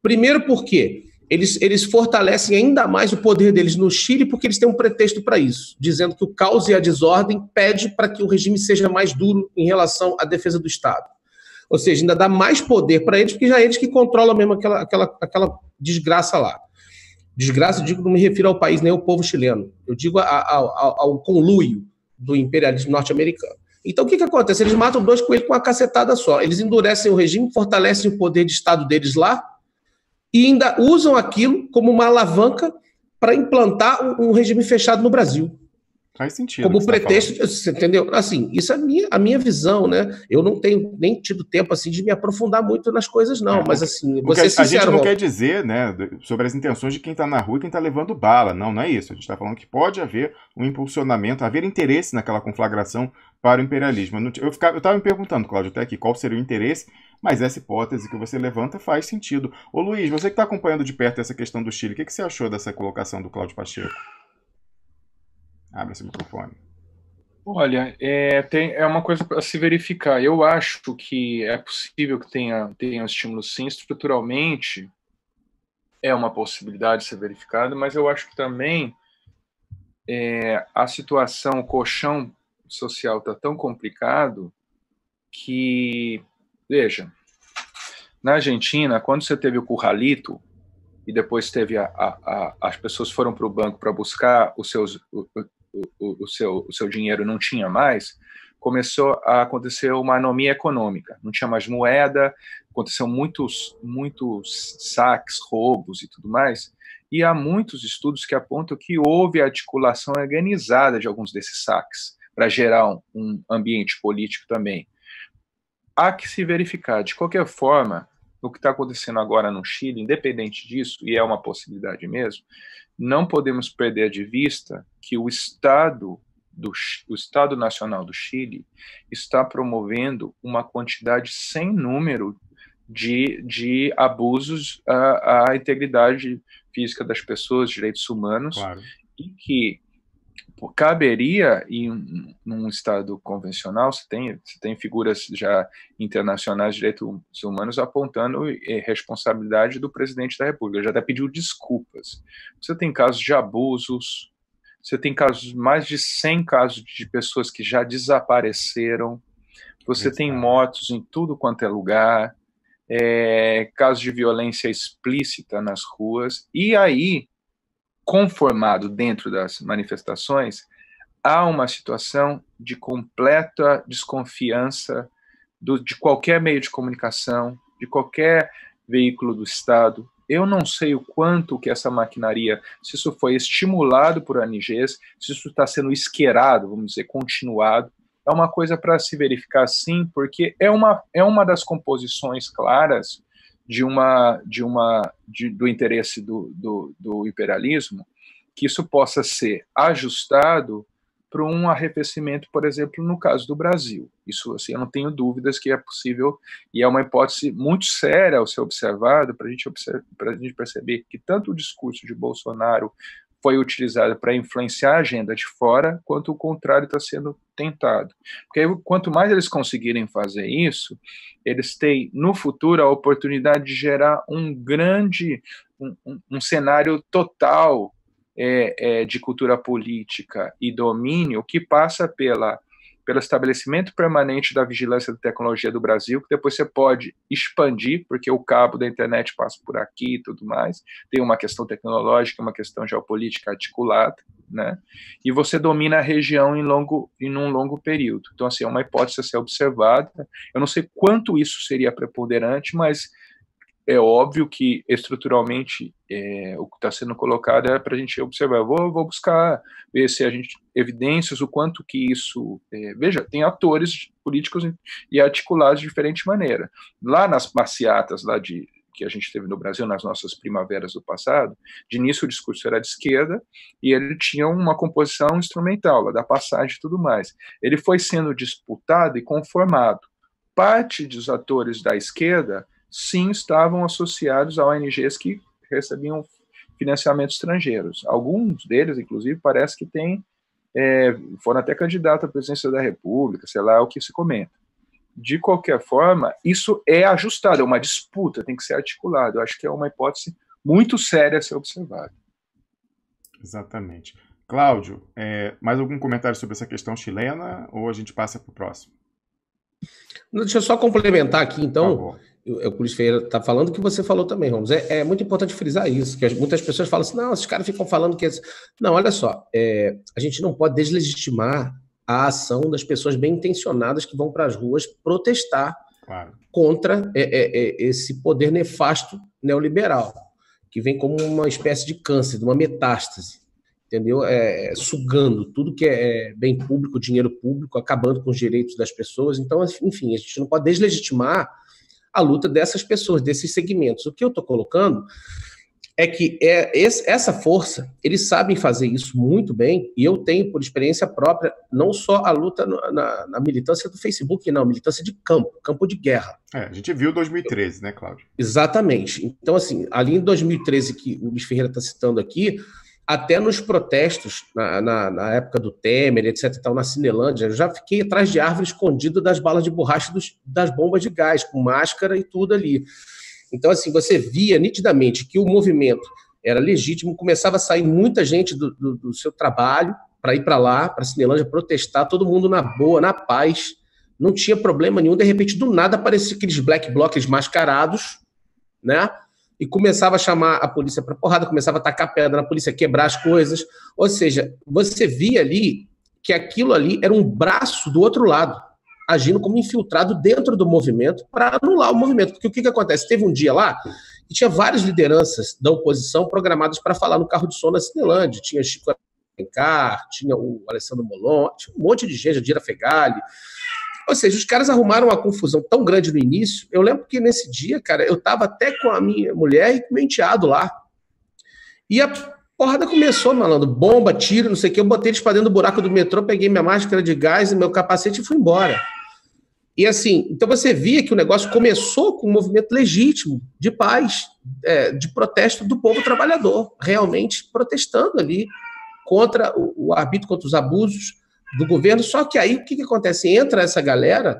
Primeiro porque eles fortalecem ainda mais o poder deles no Chile, porque eles têm um pretexto para isso, dizendo que o caos e a desordem pede para que o regime seja mais duro em relação à defesa do Estado. Ou seja, ainda dá mais poder para eles, porque já é eles que controlam mesmo aquela desgraça lá. Desgraça, eu digo, não me refiro ao país nem ao povo chileno. Eu digo ao conluio do imperialismo norte-americano. Então, o que acontece? Eles matam 2 coelhos com uma cacetada só. Eles endurecem o regime, fortalecem o poder de Estado deles lá e ainda usam aquilo como uma alavanca para implantar um regime fechado no Brasil. Faz sentido. Como pretexto, você entendeu? Assim, isso é a minha visão, né? Eu não tenho nem tido tempo assim de me aprofundar muito nas coisas, não. Mas assim, você sincero, a gente não quer dizer, né, sobre as intenções de quem está na rua e quem está levando bala. Não é isso. A gente está falando que pode haver um impulsionamento, haver interesse naquela conflagração para o imperialismo. Eu estava me perguntando, Cláudio, até aqui, qual seria o interesse, mas essa hipótese que você levanta faz sentido. Ô Luiz, você que está acompanhando de perto essa questão do Chile, o que você achou dessa colocação do Cláudio Pacheco? Abre esse microfone. Olha, é uma coisa para se verificar. Eu acho que é possível que tenha um estímulo, sim, estruturalmente é uma possibilidade de ser verificada, mas eu acho que também a situação, o colchão social está tão complicado que, veja, na Argentina, quando você teve o Curralito e depois teve as pessoas foram para o banco para buscar o seu dinheiro, não tinha mais, começou a acontecer uma anomia econômica, não tinha mais moeda, aconteceu muitos saques, roubos e tudo mais, e há muitos estudos que apontam que houve articulação organizada de alguns desses saques para gerar um ambiente político também. Há que se verificar. De qualquer forma, o que está acontecendo agora no Chile, independente disso, e é uma possibilidade mesmo, não podemos perder de vista que o Estado Nacional do Chile está promovendo uma quantidade sem número de abusos à integridade física das pessoas, direitos humanos, claro, e que caberia num Estado convencional, você tem figuras já internacionais de direitos humanos apontando responsabilidade do presidente da República, já até pediu desculpas. Você tem casos de abusos, você tem mais de 100 casos de pessoas que já desapareceram, você tem mortos em tudo quanto é lugar, casos de violência explícita nas ruas, e aí conformado dentro das manifestações, há uma situação de completa desconfiança de qualquer meio de comunicação, de qualquer veículo do Estado. Eu não sei o quanto que essa maquinaria, se isso foi estimulado por ONGs, se isso está sendo esquerado, vamos dizer, continuado. É uma coisa para se verificar, sim, porque é uma das composições claras do interesse do imperialismo, que isso possa ser ajustado para um arrefecimento, por exemplo, no caso do Brasil. Isso, assim, eu não tenho dúvidas que é possível, e é uma hipótese muito séria ao ser observado, para a gente perceber que tanto o discurso de Bolsonaro foi utilizado para influenciar a agenda de fora, quanto o contrário está sendo tentado. Porque aí, quanto mais eles conseguirem fazer isso, eles têm, no futuro, a oportunidade de gerar um cenário total de cultura política e domínio que passa pelo estabelecimento permanente da vigilância da tecnologia do Brasil, que depois você pode expandir, porque o cabo da internet passa por aqui e tudo mais, tem uma questão tecnológica, uma questão geopolítica articulada, né? E você domina a região em um longo período. Então, assim, é uma hipótese a ser observada. Eu não sei quanto isso seria preponderante, mas é óbvio que, estruturalmente, o que está sendo colocado é para a gente observar. Eu vou buscar ver se a gente evidências o quanto que isso... veja, tem atores políticos e articulados de diferente maneira. Lá nas passeatas que a gente teve no Brasil, nas nossas primaveras do passado, de início o discurso era de esquerda e ele tinha uma composição instrumental, lá da passagem e tudo mais. Ele foi sendo disputado e conformado. Parte dos atores da esquerda sim estavam associados a ONGs que recebiam financiamentos estrangeiros. Alguns deles, inclusive, parece que foram até candidatos à presidência da República, sei lá, é o que se comenta. De qualquer forma, isso é ajustado, é uma disputa, tem que ser articulado. Eu acho que é uma hipótese muito séria a ser observada. Exatamente. Cláudio, mais algum comentário sobre essa questão chilena ou a gente passa para o próximo? Deixa eu só complementar aqui, então. O Luiz Ferreira está falando que você falou também, Ramos. É muito importante frisar isso, que muitas pessoas falam assim, não, esses caras ficam falando que... Não, olha só, a gente não pode deslegitimar a ação das pessoas bem intencionadas que vão para as ruas protestar contra esse poder nefasto neoliberal, que vem como uma espécie de câncer, de uma metástase, entendeu? Sugando tudo que é bem público, dinheiro público, acabando com os direitos das pessoas. Então, enfim, a gente não pode deslegitimar a luta dessas pessoas, desses segmentos. O que eu estou colocando é que essa força, eles sabem fazer isso muito bem, e eu tenho, por experiência própria, não só a luta na militância do Facebook, não, militância de campo de guerra. A gente viu 2013, né, Cláudio? Exatamente. Então, assim, ali em 2013, que o Luiz Ferreira está citando aqui, até nos protestos, na época do Temer, etc., na Cinelândia, eu já fiquei atrás de árvore escondido das balas de borracha das bombas de gás, com máscara e tudo ali. Então, assim, você via nitidamente que o movimento era legítimo, começava a sair muita gente do seu trabalho para ir para lá, para a Cinelândia, protestar, todo mundo na boa, na paz, não tinha problema nenhum. De repente, do nada, apareciam aqueles black blocs mascarados, né? E começava a chamar a polícia para porrada, começava a tacar pedra na polícia, quebrar as coisas. Ou seja, você via ali que aquilo ali era um braço do outro lado, agindo como infiltrado dentro do movimento para anular o movimento. Porque o que acontece? Teve um dia lá que tinha várias lideranças da oposição programadas para falar no carro de som na Cinelândia. Tinha Chico Alencar, tinha o Alessandro Molon, tinha um monte de gente, a Dira Fegali. Ou seja, os caras arrumaram uma confusão tão grande no início. Eu lembro que nesse dia, cara, eu tava até com a minha mulher e com o meu enteado lá. E a porrada começou, malandro. Bomba, tiro, não sei o quê. Eu botei eles pra dentro do buraco do metrô, peguei minha máscara de gás e meu capacete e fui embora. E assim, então você via que o negócio começou com um movimento legítimo, de paz, de protesto do povo trabalhador, realmente protestando ali contra o arbítrio, contra os abusos do governo. Só que aí o que acontece? Entra essa galera,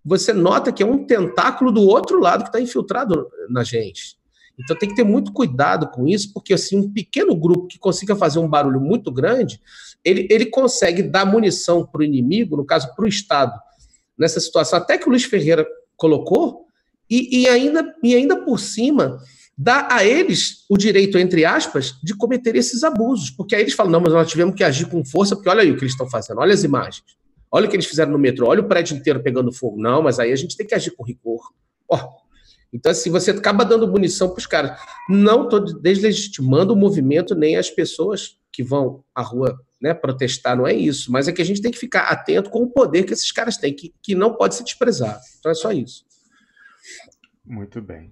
você nota que é um tentáculo do outro lado que está infiltrado na gente. Então tem que ter muito cuidado com isso, porque assim, um pequeno grupo que consiga fazer um barulho muito grande, ele consegue dar munição para o inimigo, no caso para o Estado, nessa situação até que o Luiz Ferreira colocou, e ainda por cima dá a eles o direito, entre aspas, de cometer esses abusos. Porque aí eles falam, não, mas nós tivemos que agir com força, porque olha aí o que eles estão fazendo, olha as imagens. Olha o que eles fizeram no metrô, olha o prédio inteiro pegando fogo. Não, mas aí a gente tem que agir com rigor. Então, assim, você acaba dando munição para os caras. Não estou deslegitimando o movimento, nem as pessoas que vão à rua, né, protestar, não é isso. Mas é que a gente tem que ficar atento com o poder que esses caras têm, que não pode ser desprezado. Então é só isso. Muito bem,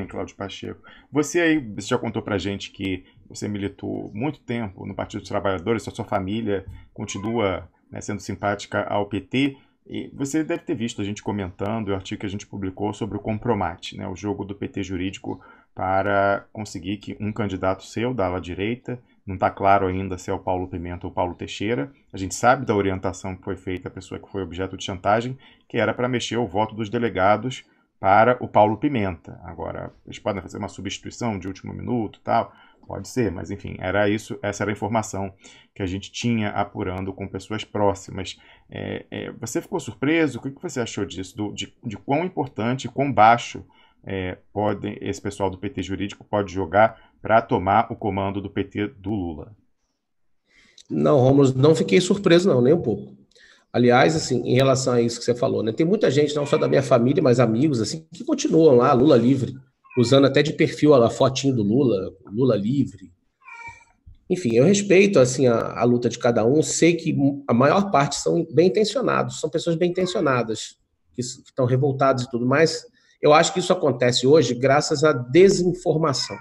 Cláudio Pacheco. Você já contou pra gente que você militou muito tempo no Partido dos Trabalhadores, a sua família continua, né, sendo simpática ao PT, e você deve ter visto a gente comentando o artigo que a gente publicou sobre o Compromate, né, o jogo do PT jurídico para conseguir que um candidato seu, da ala direita, não está claro ainda se é o Paulo Pimenta ou o Paulo Teixeira, a gente sabe da orientação que foi feita à pessoa que foi objeto de chantagem, que era para mexer o voto dos delegados para o Paulo Pimenta. Agora, eles podem fazer uma substituição de último minuto e tal, pode ser, mas enfim, era isso, essa era a informação que a gente tinha apurando com pessoas próximas. Você ficou surpreso? O que você achou disso? De quão importante, quão baixo esse pessoal do PT jurídico pode jogar para tomar o comando do PT do Lula? Não, Romulo, não fiquei surpreso não, nem um pouco. Aliás, assim, em relação a isso que você falou, né, tem muita gente, não só da minha família, mas amigos, assim, que continuam lá, Lula livre, usando até de perfil a fotinho do Lula, Lula livre. Enfim, eu respeito, assim, a luta de cada um, sei que a maior parte são bem intencionados, são pessoas bem intencionadas, que estão revoltadas e tudo mais. Eu acho que isso acontece hoje graças à desinformação.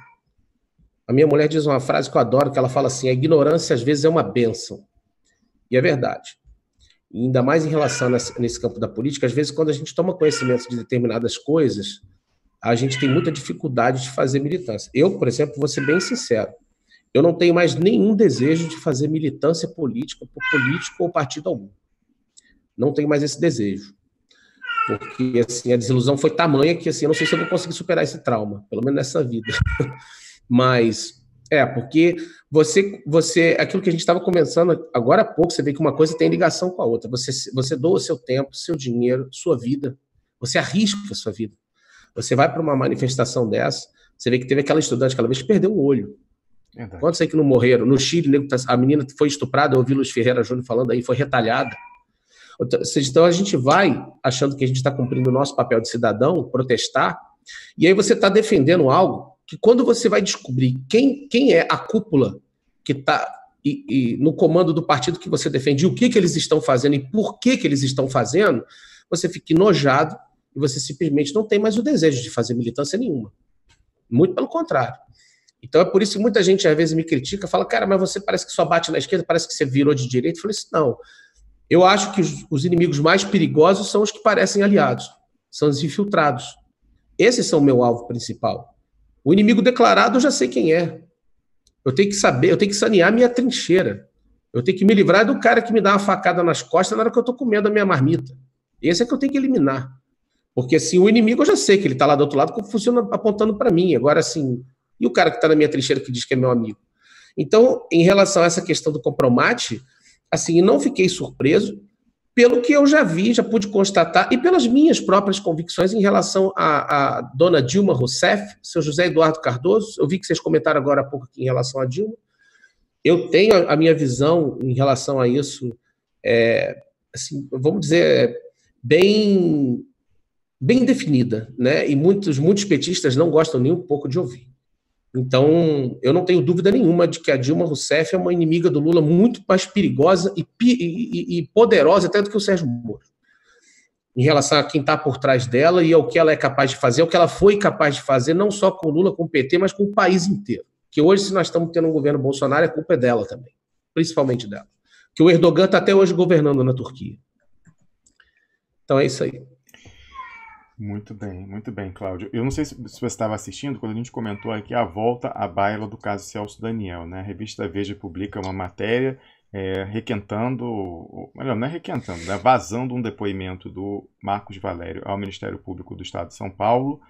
A minha mulher diz uma frase que eu adoro, que ela fala assim, a ignorância às vezes é uma bênção. E é verdade. E ainda mais em relação nesse campo da política, às vezes quando a gente toma conhecimento de determinadas coisas, a gente tem muita dificuldade de fazer militância. Eu, por exemplo, vou ser bem sincero, eu não tenho mais nenhum desejo de fazer militância política por político ou partido algum. Não tenho mais esse desejo. Porque assim, a desilusão foi tamanha que assim, eu não sei se eu vou conseguir superar esse trauma, pelo menos nessa vida. Mas, porque você, aquilo que a gente estava conversando agora há pouco, você vê que uma coisa tem ligação com a outra. Você doa o seu tempo, seu dinheiro, sua vida. Você arrisca a sua vida. Você vai para uma manifestação dessa, você vê que teve aquela estudante aquela vez que perdeu um olho. Verdade. Quantos aí que não morreram? No Chile, a menina foi estuprada, eu ouvi Luiz Ferreira Júnior falando aí, foi retalhada. Então a gente vai achando que a gente está cumprindo o nosso papel de cidadão, protestar, e aí você está defendendo algo que quando você vai descobrir quem é a cúpula que está no comando do partido que você defende, o que eles estão fazendo e por que eles estão fazendo, você fica enojado e você simplesmente não tem mais o desejo de fazer militância nenhuma. Muito pelo contrário. Então é por isso que muita gente às vezes me critica, fala, cara, mas você parece que só bate na esquerda, parece que você virou de direita. Eu falei assim, não. Eu acho que os inimigos mais perigosos são os que parecem aliados, são os infiltrados. Esses são o meu alvo principal. O inimigo declarado eu já sei quem é. Eu tenho que saber, eu tenho que sanear minha trincheira. Eu tenho que me livrar do cara que me dá uma facada nas costas na hora que eu estou comendo a minha marmita. Esse é que eu tenho que eliminar. Porque assim, o inimigo eu já sei que ele está lá do outro lado, como funciona apontando para mim. Agora, assim, e o cara que está na minha trincheira que diz que é meu amigo? Então, em relação a essa questão do Compromate, assim, não fiquei surpreso pelo que eu já vi, já pude constatar, e pelas minhas próprias convicções em relação a dona Dilma Rousseff, seu José Eduardo Cardoso. Eu vi que vocês comentaram agora há pouco aqui em relação a Dilma. Eu tenho a minha visão em relação a isso, assim, vamos dizer, bem definida, né? E muitos petistas não gostam nem um pouco de ouvir. Então, eu não tenho dúvida nenhuma de que a Dilma Rousseff é uma inimiga do Lula muito mais perigosa e poderosa até do que o Sérgio Moro. Em relação a quem está por trás dela e ao que ela é capaz de fazer, o que ela foi capaz de fazer, não só com o Lula, com o PT, mas com o país inteiro. Que hoje, se nós estamos tendo um governo Bolsonaro, a culpa é dela também, principalmente dela. Que o Erdogan está até hoje governando na Turquia. Então é isso aí. Muito bem, Cláudio. Eu não sei se você estava assistindo quando a gente comentou aqui a volta à baila do caso Celso Daniel, né? A revista Veja publica uma matéria requentando, melhor, não é requentando, né? Vazando um depoimento do Marcos Valério ao Ministério Público do Estado de São Paulo,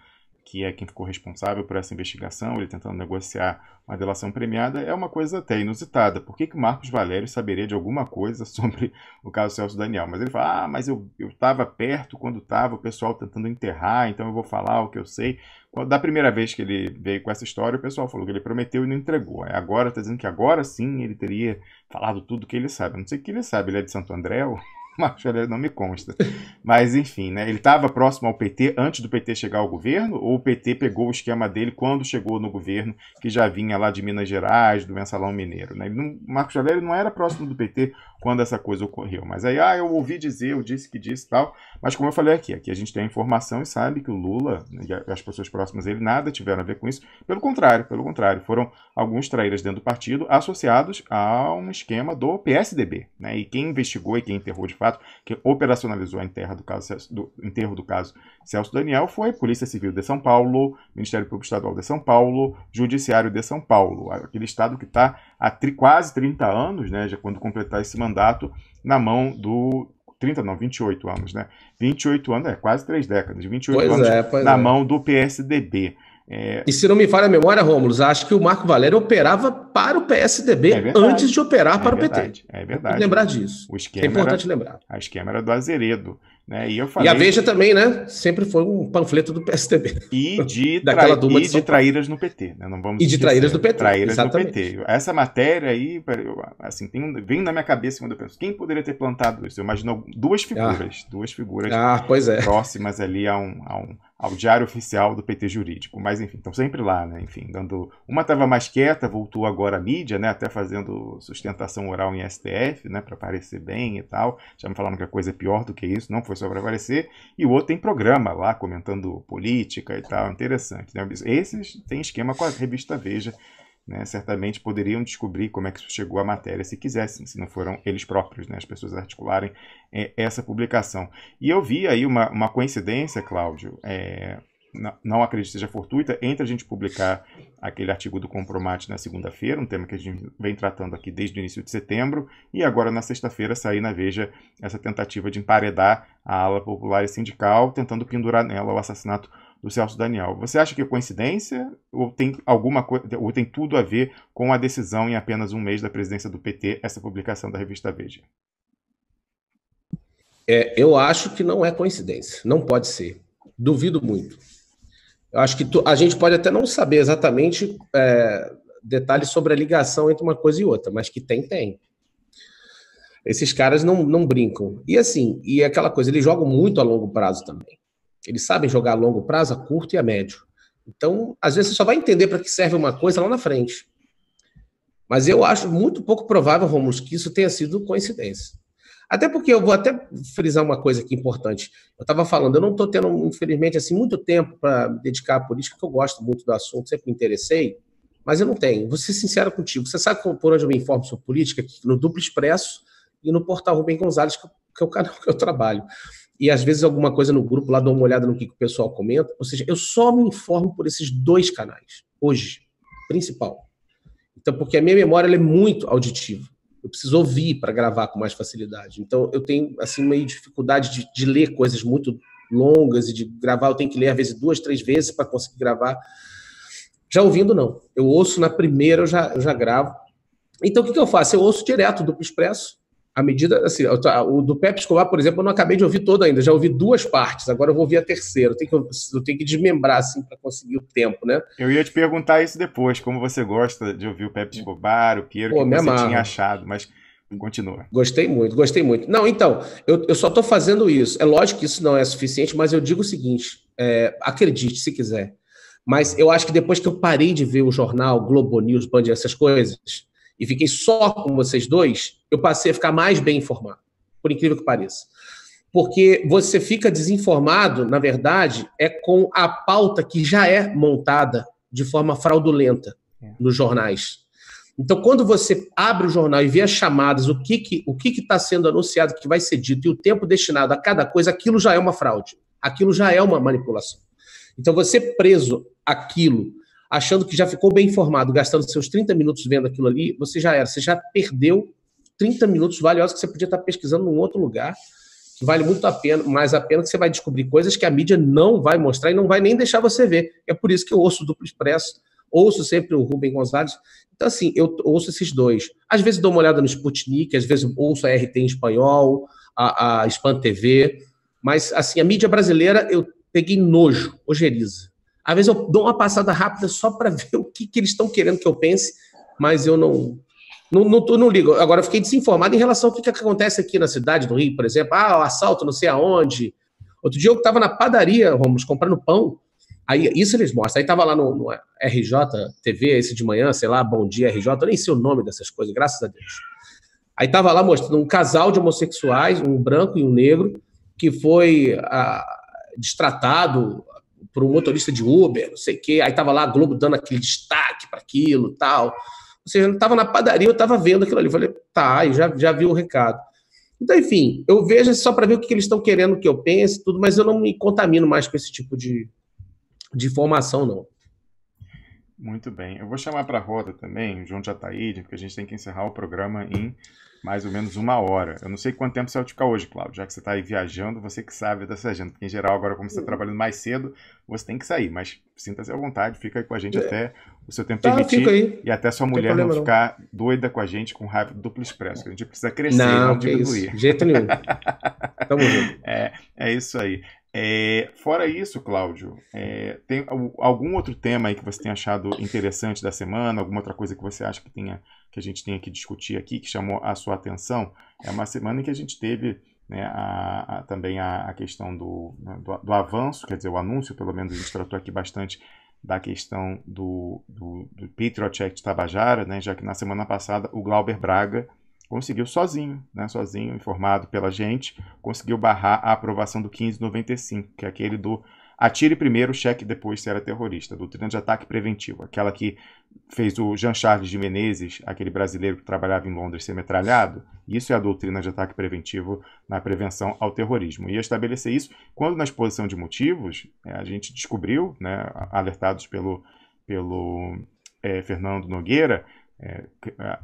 que é quem ficou responsável por essa investigação, ele tentando negociar uma delação premiada, é uma coisa até inusitada. Por que o Marcos Valério saberia de alguma coisa sobre o caso Celso Daniel? Mas ele fala, mas eu estava perto quando estava o pessoal tentando enterrar, então eu vou falar o que eu sei. Da primeira vez que ele veio com essa história, o pessoal falou que ele prometeu e não entregou. Agora está dizendo que agora sim ele teria falado tudo o que ele sabe. Eu não sei o que ele sabe, ele é de Santo André ou... Marcos Valério não me consta. Mas, enfim, né? Ele estava próximo ao PT antes do PT chegar ao governo, ou o PT pegou o esquema dele quando chegou no governo, que já vinha lá de Minas Gerais, do Mensalão Mineiro, né? Marcos Valério não era próximo do PT quando essa coisa ocorreu. Mas aí, eu ouvi dizer, eu disse que disse e tal. Mas como eu falei aqui a gente tem a informação e sabe que o Lula e as pessoas próximas dele nada tiveram a ver com isso. Pelo contrário, foram alguns traíras dentro do partido associados a um esquema do PSDB, né? E quem investigou e quem enterrou de fato, que operacionalizou o enterro do caso Celso Daniel foi Polícia Civil de São Paulo, Ministério Público Estadual de São Paulo, Judiciário de São Paulo, aquele estado que está há quase 30 anos, né, já quando completar esse mandato, na mão do... 30 não, 28 anos, né? 28 anos, quase 3 décadas, 28 anos na mão do PSDB. E se não me falha a memória, Rômulo, acho que o Marco Valério operava para o PSDB antes de operar para o PT. É verdade. Lembrar disso. É importante lembrar. A esquema era do Azeredo. Né? E a Veja também, né? Sempre foi um panfleto do PSDB. E de traíras no PT. Né? Não vamos de traíras do PT. Traíras no PT. Essa matéria aí, assim, vem na minha cabeça quando eu penso, quem poderia ter plantado isso? Eu imagino duas figuras pois é. próximas ali ao diário oficial do PT jurídico. Mas, enfim, estão sempre lá, né? Enfim, dando... Uma estava mais quieta, voltou agora à mídia, né? Até fazendo sustentação oral em STF, né? Para parecer bem e tal. Já me falaram que a coisa é pior do que isso, não foi só para aparecer. E o outro tem programa lá, comentando política e tal. Interessante, né? Esses têm esquema com a revista Veja, né? Certamente poderiam descobrir como é que isso chegou à matéria, se quisessem, se não foram eles próprios, né? As pessoas articularem essa publicação. E eu vi aí uma coincidência, Cláudio, não acredito que seja fortuita, entre a gente publicar aquele artigo do Compromate na segunda-feira, um tema que a gente vem tratando aqui desde o início de setembro, e agora na sexta-feira sair na Veja essa tentativa de emparedar a ala popular e sindical, tentando pendurar nela o assassinato do Celso Daniel. Você acha que é coincidência ou tem alguma coisa, ou tem tudo a ver com a decisão em apenas um mês da presidência do PT, essa publicação da revista Veja? Eu acho que não é coincidência, não pode ser. Duvido muito. Eu acho que a gente pode até não saber exatamente detalhes sobre a ligação entre uma coisa e outra, mas que tem. Esses caras não brincam. E assim, e aquela coisa, eles jogam muito a longo prazo também. Eles sabem jogar a longo prazo, a curto e a médio. Então, às vezes, você só vai entender para que serve uma coisa lá na frente. Mas eu acho muito pouco provável, Romulo, que isso tenha sido coincidência. Até porque eu vou até frisar uma coisa aqui importante. Eu estava falando, eu não estou tendo, infelizmente, assim, muito tempo para me dedicar à política, que eu gosto muito do assunto, sempre me interessei, mas eu não tenho. Vou ser sincero contigo. Você sabe por onde eu me informo sobre política? Aqui no Duplo Expresso e no portal Rubem Gonzalez, que é o canal que eu trabalho. E às vezes alguma coisa no grupo lá, dou uma olhada no que o pessoal comenta. Ou seja, eu só me informo por esses 2 canais, hoje, principal. Então, porque a minha memória ela é muito auditiva. Eu preciso ouvir para gravar com mais facilidade. Então, eu tenho assim meio dificuldade de ler coisas muito longas e de gravar. Eu tenho que ler, às vezes, 2, 3 vezes para conseguir gravar. Já ouvindo, não. Eu ouço na primeira, eu já gravo. Então, o que eu faço? Eu ouço direto do Duplo Expresso. À medida, assim, o do Pepe Escobar, por exemplo, eu não acabei de ouvir todo ainda. Já ouvi 2 partes. Agora eu vou ouvir a terceira. Eu tenho que desmembrar, assim, para conseguir o tempo, né? Eu ia te perguntar isso depois, como você gosta de ouvir o Pepe Escobar, o Piero, que você tinha achado, mas continua. Gostei muito. Não, então, eu só estou fazendo isso. É lógico que isso não é suficiente, mas eu digo o seguinte, acredite, se quiser. Mas eu acho que depois que eu parei de ver o jornal, Globo News, Band, essas coisas, e fiquei só com vocês 2, eu passei a ficar mais bem informado, por incrível que pareça. Porque você fica desinformado, na verdade, com a pauta que já é montada de forma fraudulenta nos jornais. Então, quando você abre o jornal e vê as chamadas, o que está sendo anunciado, que vai ser dito, e o tempo destinado a cada coisa, aquilo já é uma fraude. Aquilo já é uma manipulação. Então, você preso àquilo, achando que já ficou bem informado, gastando seus 30 minutos vendo aquilo ali, você já perdeu 30 minutos valiosos que você podia estar pesquisando num outro lugar, que vale muito a pena, mais a pena, que você vai descobrir coisas que a mídia não vai mostrar e não vai nem deixar você ver. É por isso que eu ouço o Duplo Expresso, ouço sempre o Rubem Gonzalez. Então, assim, eu ouço esses dois. Às vezes dou uma olhada no Sputnik, às vezes ouço a RT em espanhol, a Spam TV, mas, assim, a mídia brasileira eu peguei nojo, ojeriza. Às vezes eu dou uma passada rápida só para ver o que eles estão querendo que eu pense, mas eu não ligo. Agora, eu fiquei desinformado em relação ao que acontece aqui na cidade do Rio, por exemplo. O assalto não sei aonde. Outro dia eu estava na padaria, vamos, comprando pão. Aí, isso eles mostram. Aí estava lá no RJ TV, esse de manhã, sei lá, Bom Dia RJ, eu nem sei o nome dessas coisas, graças a Deus. Aí estava lá mostrando um casal de homossexuais, um branco e um negro, que foi destratado por um motorista de Uber, não sei o quê. Aí estava lá a Globo dando aquele destaque para aquilo tal. Ou seja, eu estava na padaria, eu estava vendo aquilo ali. Eu falei, tá, eu já vi o recado. Então, enfim, eu vejo só para ver o que eles estão querendo que eu pense, tudo, mas eu não me contamino mais com esse tipo de informação, não. Muito bem. Eu vou chamar para a roda também o João de Ataíde, porque a gente tem que encerrar o programa em mais ou menos 1 hora. Eu não sei quanto tempo você vai ficar hoje, Cláudio, já que você está aí viajando, você que sabe dessa agenda, porque em geral agora, como você está trabalhando mais cedo, você tem que sair, mas sinta-se à vontade, fica aí com a gente até o seu tempo permitir e até sua mulher não ficar doida com a gente com raiva do Duplo Expresso, que a gente precisa crescer e não diminuir. Isso, de jeito nenhum. Tamo junto. É isso aí. Fora isso, Cláudio, tem algum outro tema aí que você tenha achado interessante da semana, alguma outra coisa que você acha que a gente tenha que discutir aqui, que chamou a sua atenção? É uma semana em que a gente teve, né, também a questão do avanço, quer dizer, o anúncio, pelo menos a gente tratou aqui bastante da questão do Patriot Act Tabajara, né, já que na semana passada o Glauber Braga conseguiu sozinho, informado pela gente, conseguiu barrar a aprovação do 1595, que é aquele do atire primeiro, cheque depois se era terrorista, doutrina de ataque preventivo, aquela que fez o Jean Charles de Menezes, aquele brasileiro que trabalhava em Londres, ser metralhado. Isso é a doutrina de ataque preventivo na prevenção ao terrorismo. Ia estabelecer isso quando, na exposição de motivos, a gente descobriu, né, alertados pelo Fernando Nogueira,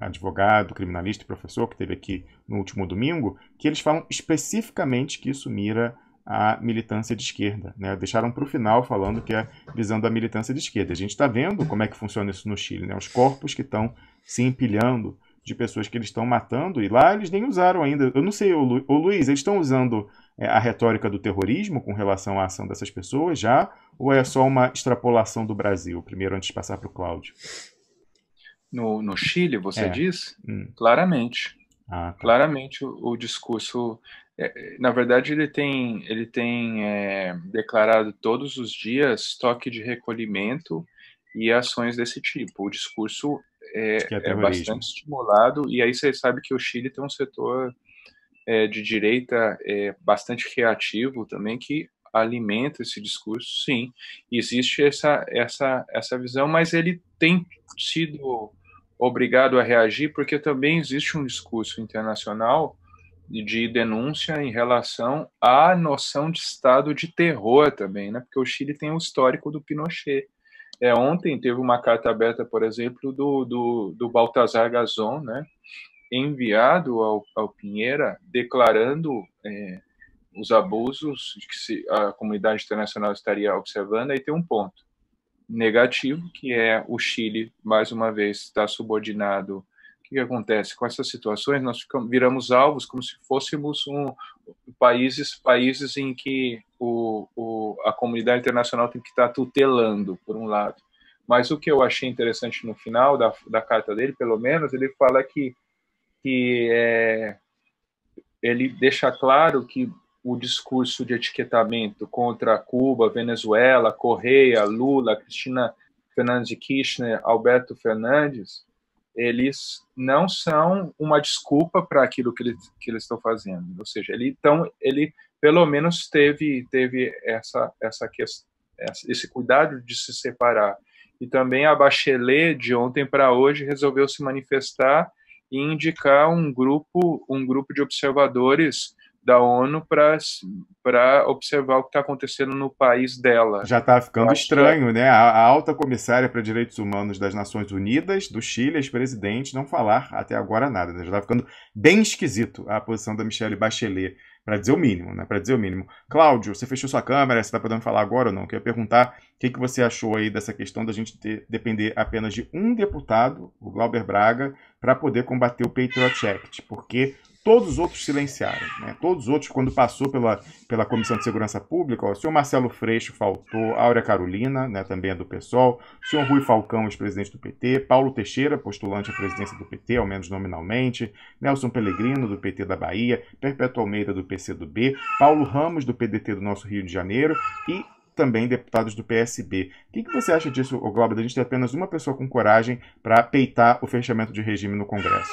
advogado, criminalista e professor que esteve aqui no último domingo, que eles falam especificamente que isso mira a militância de esquerda, né? Deixaram para o final falando que é visando a militância de esquerda. A gente está vendo como é que funciona isso no Chile, né? Os corpos que estão se empilhando de pessoas que eles estão matando, e lá eles nem usaram ainda, eu não sei, ô Luiz, eles estão usando a retórica do terrorismo com relação à ação dessas pessoas já, ou é só uma extrapolação do Brasil? Primeiro, antes de passar para o Cláudio. No Chile, você diz? Claramente. Tá. Claramente o discurso... na verdade, ele tem declarado todos os dias toque de recolhimento e ações desse tipo. O discurso é bastante estimulado, e aí você sabe que o Chile tem um setor de direita bastante reativo também, que alimenta esse discurso, sim. Existe essa visão, mas ele tem sido obrigado a reagir porque também existe um discurso internacional de denúncia em relação à noção de estado de terror também, né? Porque o Chile tem o histórico do Pinochet. Ontem teve uma carta aberta, por exemplo, do Baltazar Garzón, né? Enviado ao Piñera, declarando os abusos que a comunidade internacional estaria observando. Aí tem um ponto negativo, que é o Chile, mais uma vez, está subordinado. O que acontece com essas situações? Nós viramos alvos como se fôssemos países em que a comunidade internacional tem que estar tutelando, por um lado. Mas o que eu achei interessante no final da carta dele, pelo menos, ele fala que ele deixa claro que o discurso de etiquetamento contra Cuba, Venezuela, Correia, Lula, Cristina Fernandes de Kirchner, Alberto Fernandes, eles não são uma desculpa para aquilo que eles estão fazendo. Ou seja, ele pelo menos teve esse cuidado de se separar. E também a Bachelet, de ontem para hoje, resolveu se manifestar e indicar um grupo de observadores da ONU para observar o que está acontecendo no país dela. Já está ficando estranho, né? A alta comissária para direitos humanos das Nações Unidas, do Chile, ex-presidente, não falar até agora nada, né? Já está ficando bem esquisito a posição da Michelle Bachelet Para dizer o mínimo, né? Para dizer o mínimo. Cláudio, você fechou sua câmera, você está podendo falar agora ou não? Queria perguntar o que você achou aí dessa questão da gente depender apenas de um deputado, o Glauber Braga, para poder combater o Patriot Act, porque todos os outros silenciaram, né? Todos os outros, quando passou pela Comissão de Segurança Pública, ó, o senhor Marcelo Freixo faltou, Áurea Carolina, né, também é do PSOL, o senhor Rui Falcão, ex-presidente do PT, Paulo Teixeira, postulante à presidência do PT, ao menos nominalmente, Nelson Pellegrino, do PT da Bahia, Perpétuo Almeida, do PCdoB, Paulo Ramos, do PDT do nosso Rio de Janeiro e também deputados do PSB. O que você acha disso, Glauber, da gente ter apenas uma pessoa com coragem para peitar o fechamento de regime no Congresso?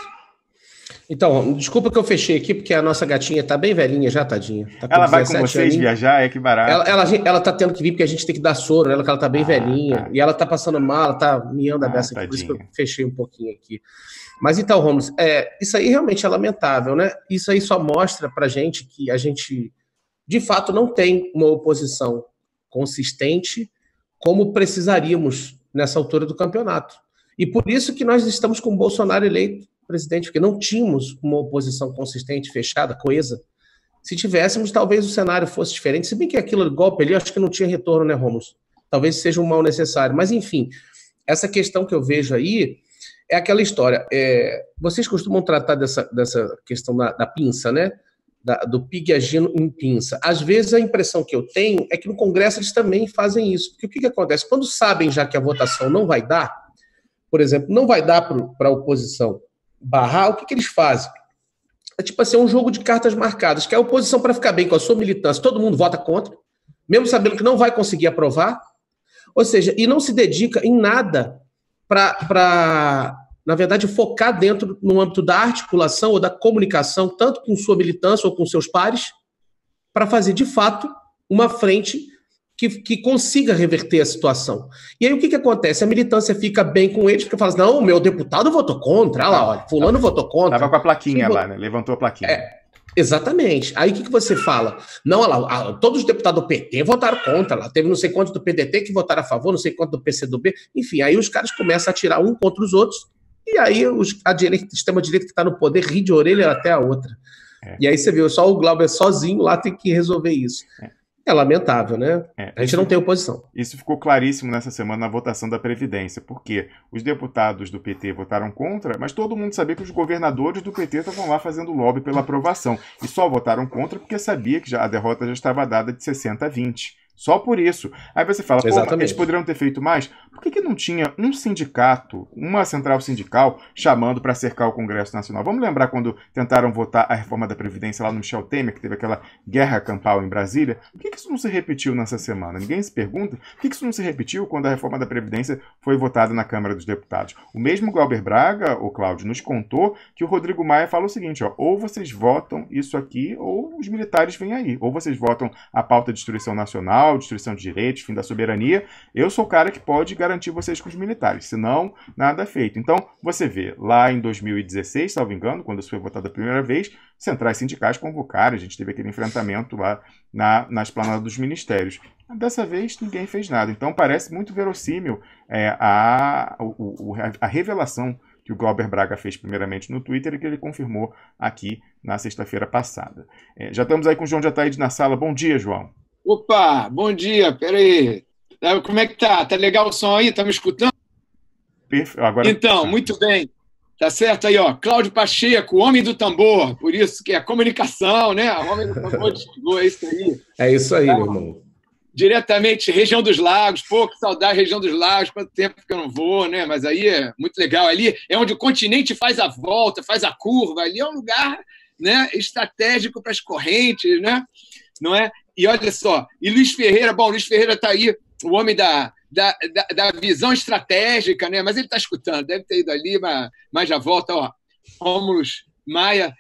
Então, desculpa que eu fechei aqui, porque a nossa gatinha tá bem velhinha já, tadinha. Tá ela vai com vocês aninhos. Viajar? É que barato. Ela tá tendo que vir, porque a gente tem que dar soro nela, que ela tá bem velhinha. Tá. E ela tá passando mal, ela tá miando a beça aqui, por isso que eu fechei um pouquinho aqui. Mas então, Romulo, isso aí realmente é lamentável, né? Isso aí só mostra pra gente que a gente, de fato, não tem uma oposição consistente como precisaríamos nessa altura do campeonato. E por isso que nós estamos com o Bolsonaro eleito presidente, porque não tínhamos uma oposição consistente, fechada, coesa. Se tivéssemos, talvez o cenário fosse diferente, se bem que aquilo de golpe ali, acho que não tinha retorno, né, Romulo? Talvez seja um mal necessário. Mas, enfim, essa questão que eu vejo aí é aquela história. Vocês costumam tratar dessa questão da pinça, né? Do PIG agindo em pinça. Às vezes, a impressão que eu tenho é que no Congresso eles também fazem isso. Porque o que acontece? Quando sabem já que a votação não vai dar, por exemplo, não vai dar para a oposição barrar, o que eles fazem? É tipo assim, um jogo de cartas marcadas, que a oposição, para ficar bem com a sua militância, todo mundo vota contra, mesmo sabendo que não vai conseguir aprovar, ou seja, e não se dedica em nada para, na verdade, focar dentro no âmbito da articulação ou da comunicação, tanto com sua militância ou com seus pares, para fazer, de fato, uma frente que consiga reverter a situação. E aí o que acontece? A militância fica bem com eles, porque fala assim, não, o meu deputado votou contra, olha lá, olha, fulano votou contra. Estava com a plaquinha lá, né? Levantou a plaquinha. Exatamente. Aí o que você fala? Não, olha lá, todos os deputados do PT votaram contra, lá teve não sei quantos do PDT que votaram a favor, não sei quantos do PCdoB, enfim, aí os caras começam a atirar um contra os outros, e aí o extrema-direita que está no poder ri de orelha até a outra. E aí você viu, só o Glauber sozinho lá tem que resolver isso. É lamentável, né? A gente não tem oposição. Isso ficou claríssimo nessa semana na votação da Previdência, porque os deputados do PT votaram contra, mas todo mundo sabia que os governadores do PT estavam lá fazendo lobby pela aprovação. E só votaram contra porque sabia que a derrota já estava dada de 60-20. Só por isso. Aí você fala, pô, eles poderiam ter feito mais? Por que não tinha um sindicato, uma central sindical, chamando para cercar o Congresso Nacional? Vamos lembrar quando tentaram votar a reforma da Previdência lá no Michel Temer, que teve aquela guerra campal em Brasília? Por que isso não se repetiu nessa semana? Ninguém se pergunta? Por que isso não se repetiu quando a reforma da Previdência foi votada na Câmara dos Deputados? O mesmo Glauber Braga, o Cláudio, nos contou que o Rodrigo Maia fala o seguinte, ó, ou vocês votam isso aqui, ou os militares vêm aí. Ou vocês votam a pauta de destruição nacional, destruição de direitos, fim da soberania, eu sou o cara que pode garantir vocês com os militares, senão nada é feito. Então, você vê, lá em 2016, salvo engano, quando isso foi votado a primeira vez, centrais sindicais convocaram, a gente teve aquele enfrentamento lá na esplanada dos ministérios. Dessa vez, ninguém fez nada. Então, parece muito verossímil a revelação que o Glauber Braga fez primeiramente no Twitter e que ele confirmou aqui na sexta-feira passada. Já estamos aí com o João de Ataíde na sala. Bom dia, João. Opa, bom dia, peraí. Como é que tá? Tá legal o som aí? Tá me escutando? Agora... Então, muito bem. Tá certo aí, ó. Cláudio Pacheco, o homem do tambor. Por isso que é a comunicação, né? O homem do tambor chegou, é isso aí. É isso aí, meu irmão. Diretamente, região dos Lagos. Pô, que saudade, região dos Lagos. Quanto tempo que eu não vou, né? Mas aí é muito legal. Ali é onde o continente faz a volta, faz a curva. Ali é um lugar, né, estratégico para as correntes, né? Não é? E olha só, e Luiz Ferreira, bom, Luiz Ferreira está aí, o homem da visão estratégica, né? Mas ele está escutando, deve ter ido ali, mas já volta, ó. Rômulo Maia,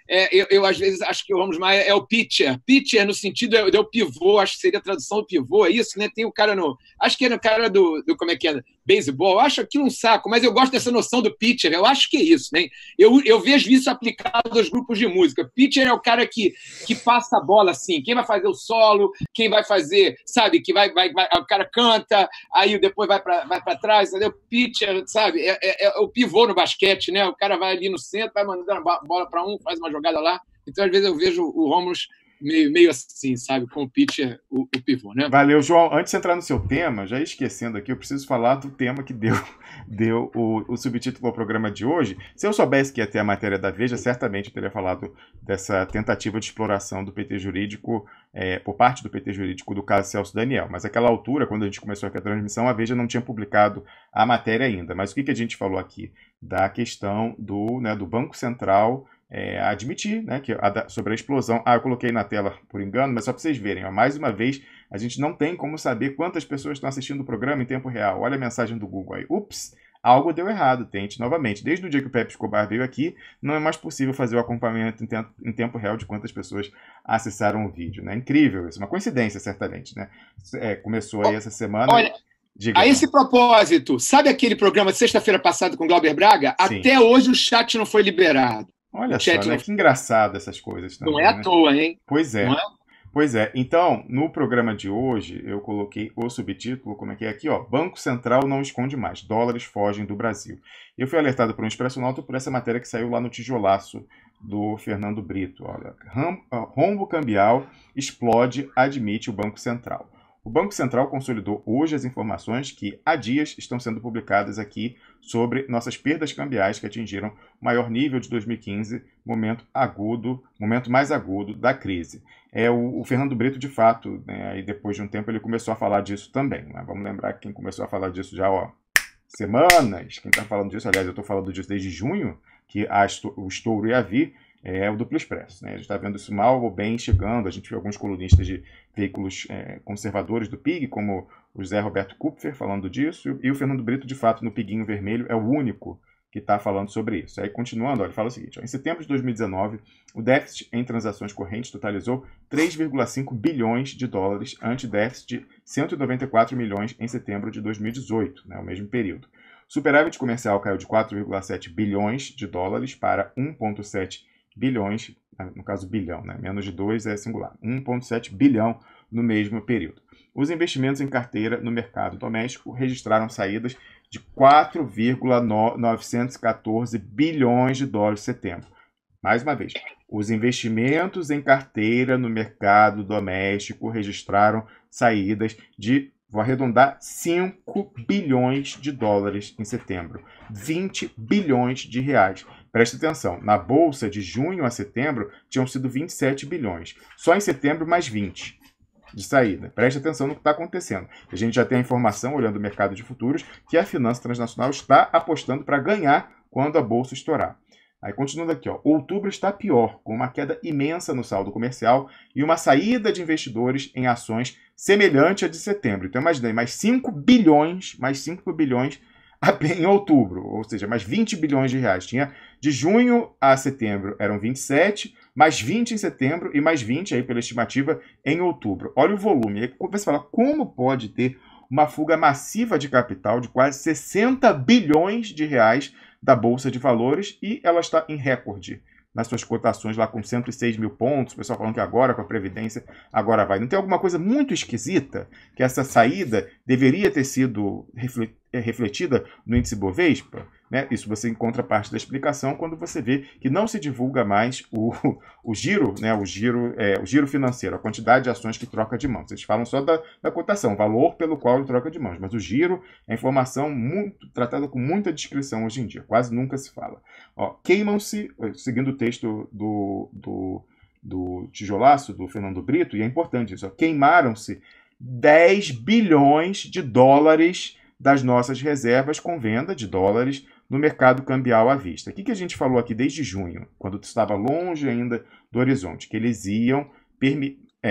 eu às vezes acho que o Rômulo Maia é o pitcher no sentido de o pivô, acho que seria a tradução do pivô, é isso, né? Tem o cara acho que é no cara do como é que é, beisebol, eu acho aquilo um saco, mas eu gosto dessa noção do pitcher, eu acho que é isso, né? Eu vejo isso aplicado aos grupos de música. Pitcher é o cara que passa a bola assim, quem vai fazer o solo, quem vai fazer, sabe, que vai o cara canta, aí depois vai para trás, entendeu? Pitcher, sabe, é o pivô no basquete, né? O cara vai ali no centro, vai mandando a bola para um, faz uma jogada lá. Então, às vezes, eu vejo o Rômulo meio assim, sabe? Com o pitcher, o pivô, né? Valeu, João. Antes de entrar no seu tema, já esquecendo aqui, eu preciso falar do tema que deu o subtítulo ao programa de hoje. Se eu soubesse que ia ter a matéria da Veja, certamente eu teria falado dessa tentativa de exploração do PT jurídico, por parte do PT jurídico do caso Celso Daniel. Mas naquela altura, quando a gente começou aqui a transmissão, a Veja não tinha publicado a matéria ainda. Mas o que a gente falou aqui? Da questão do Banco Central admitir, né, sobre a explosão. Eu coloquei na tela por engano, mas só para vocês verem. Mais uma vez, a gente não tem como saber quantas pessoas estão assistindo o programa em tempo real. Olha a mensagem do Google aí. Ups, algo deu errado. Tente novamente. Desde o dia que o Pepe Escobar veio aqui, não é mais possível fazer o acompanhamento em tempo real de quantas pessoas acessaram o vídeo. Né? Incrível isso. Uma coincidência, certamente. Né? Começou aí essa semana. Olha, a esse propósito, sabe aquele programa de sexta-feira passada com o Glauber Braga? Sim. Até hoje o chat não foi liberado. Olha só, né? Que engraçado essas coisas também. Não é à toa, hein? Pois é. Pois é. Então, no programa de hoje, eu coloquei o subtítulo, como é que é aqui, ó. Banco Central não esconde mais. Dólares fogem do Brasil. Eu fui alertado por um expressionauta por essa matéria que saiu lá no tijolaço do Fernando Brito. Olha, rombo cambial explode, admite o Banco Central. O Banco Central consolidou hoje as informações que há dias estão sendo publicadas aqui sobre nossas perdas cambiais que atingiram o maior nível de 2015, momento mais agudo da crise. O Fernando Brito, de fato, né, e depois de um tempo ele começou a falar disso também. Né? Vamos lembrar que quem começou a falar disso já, semanas. Quem está falando disso, aliás, eu estou falando disso desde junho, que o estouro ia vir. O Duplo Expresso. Né? A gente está vendo isso mal ou bem chegando. A gente viu alguns colunistas de veículos conservadores do PIG, como o José Roberto Kupfer, falando disso, e o Fernando Brito, de fato, no Piguinho Vermelho, é o único que está falando sobre isso. Aí, continuando, ele fala o seguinte, em setembro de 2019, o déficit em transações correntes totalizou 3,5 bilhões de dólares, ante déficit de 194 milhões em setembro de 2018, né, o mesmo período. O superávit comercial caiu de 4,7 bilhões de dólares para 1,7 bilhões, no caso bilhão, né? Menos de 2 é singular, 1,7 bilhão no mesmo período. Os investimentos em carteira no mercado doméstico registraram saídas de 4,914 bilhões de dólares em setembro. Mais uma vez, os investimentos em carteira no mercado doméstico registraram saídas de, vou arredondar, 5 bilhões de dólares em setembro, 20 bilhões de reais. Preste atenção, na bolsa de junho a setembro tinham sido 27 bilhões. Só em setembro, mais 20 de saída. Preste atenção no que está acontecendo. A gente já tem a informação, olhando o mercado de futuros, que a finança transnacional está apostando para ganhar quando a bolsa estourar. Aí, continuando aqui, outubro está pior, com uma queda imensa no saldo comercial e uma saída de investidores em ações semelhante à de setembro. Então, imaginei, mais 5 bilhões em outubro, ou seja, mais 20 bilhões de reais. Tinha de junho a setembro eram 27, mais 20 em setembro e mais 20 aí pela estimativa em outubro. Olha o volume. Aí você fala, como pode ter uma fuga massiva de capital de quase 60 bilhões de reais da Bolsa de Valores e ela está em recorde nas suas cotações lá com 106 mil pontos, o pessoal falando que agora com a Previdência, agora vai. Não tem alguma coisa muito esquisita que essa saída deveria ter sido refletida no índice Bovespa? Né? Isso você encontra parte da explicação quando você vê que não se divulga mais o giro, né? o giro financeiro, a quantidade de ações que troca de mãos. Eles falam só da cotação, o valor pelo qual ele troca de mãos, mas o giro é informação tratada com muita discrição hoje em dia, quase nunca se fala. Queimam-se, seguindo o texto do tijolaço do Fernando Brito, e é importante isso, queimaram-se 10 bilhões de dólares das nossas reservas com venda de dólares no mercado cambial à vista. O que a gente falou aqui desde junho, quando estava longe ainda do horizonte? Que eles iam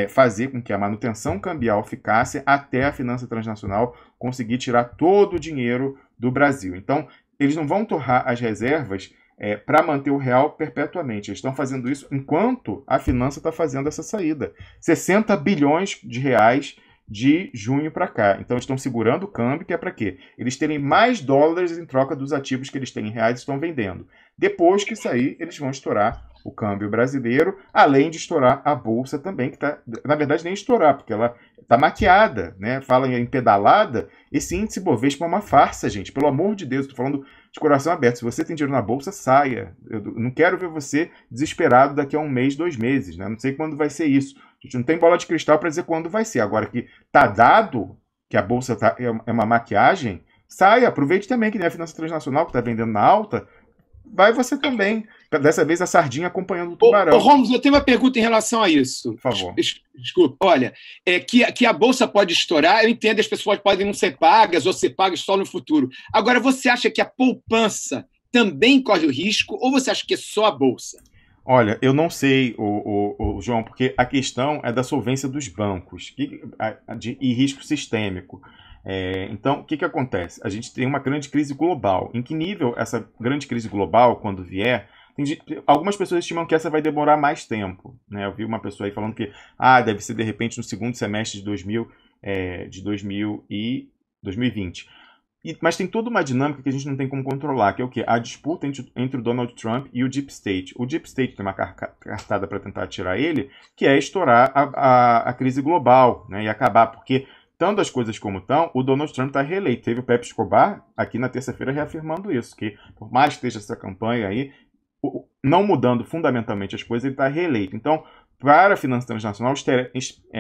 fazer com que a manutenção cambial ficasse até a finança transnacional conseguir tirar todo o dinheiro do Brasil. Então, eles não vão torrar as reservas para manter o real perpetuamente. Eles estão fazendo isso enquanto a finança está fazendo essa saída. 60 bilhões de reais de junho para cá. Então, eles estão segurando o câmbio, que é para quê? Eles terem mais dólares em troca dos ativos que eles têm em reais e estão vendendo. Depois que sair, eles vão estourar o câmbio brasileiro, além de estourar a bolsa também, que está, na verdade, nem estourar, porque ela está maquiada, né? Fala em pedalada. Esse índice Bovespa é uma farsa, gente. Pelo amor de Deus, estou falando de coração aberto. Se você tem dinheiro na bolsa, saia. Eu não quero ver você desesperado daqui a um mês, 2 meses, né? Não sei quando vai ser isso. A gente não tem bola de cristal para dizer quando vai ser. Agora que tá dado que a bolsa é uma maquiagem, saia. Aproveite também que nem a Finança Transnacional, que está vendendo na alta, vai você também. Dessa vez a sardinha acompanhando o tubarão. Rômulo, eu tenho uma pergunta em relação a isso. Por favor. Desculpa. Olha, que a Bolsa pode estourar, eu entendo que as pessoas podem não ser pagas ou ser pagas só no futuro. Agora, você acha que a poupança também corre o risco ou você acha que é só a Bolsa? Olha, eu não sei, João, porque a questão é da solvência dos bancos e risco sistêmico. Então, o que acontece? A gente tem uma grande crise global. Em que nível essa grande crise global, quando vier, algumas pessoas estimam que essa vai demorar mais tempo, né? Eu vi uma pessoa aí falando que deve ser de repente no segundo semestre de 2020. Mas tem toda uma dinâmica que a gente não tem como controlar, que é o quê? A disputa entre o Donald Trump e o Deep State. O Deep State tem uma cartada para tentar tirar ele, que é estourar a crise global, né? E acabar, porque tanto as coisas como estão, o Donald Trump está reeleito. Teve o Pepe Escobar aqui na terça-feira reafirmando isso, que por mais que esteja essa campanha aí, não mudando fundamentalmente as coisas, ele está reeleito. Então, para a finança transnacional,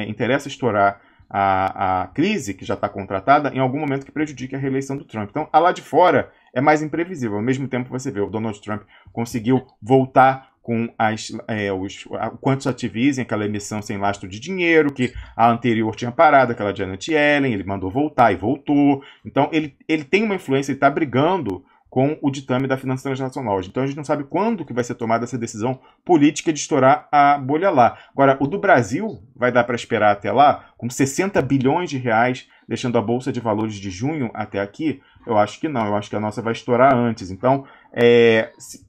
interessa estourar a crise, que já está contratada, em algum momento que prejudique a reeleição do Trump. Então, lá de fora é mais imprevisível. Ao mesmo tempo, você vê, o Donald Trump conseguiu voltar com o quantitative easing, aquela emissão sem lastro de dinheiro, que a anterior tinha parado, aquela Janet Yellen, ele mandou voltar e voltou. Então, ele tem uma influência, ele está brigando com o ditame da finança transnacional. Então a gente não sabe quando que vai ser tomada essa decisão política de estourar a bolha lá. Agora, o do Brasil vai dar para esperar até lá, com 60 bilhões de reais, deixando a Bolsa de Valores de junho até aqui? Eu acho que não, eu acho que a nossa vai estourar antes. Então,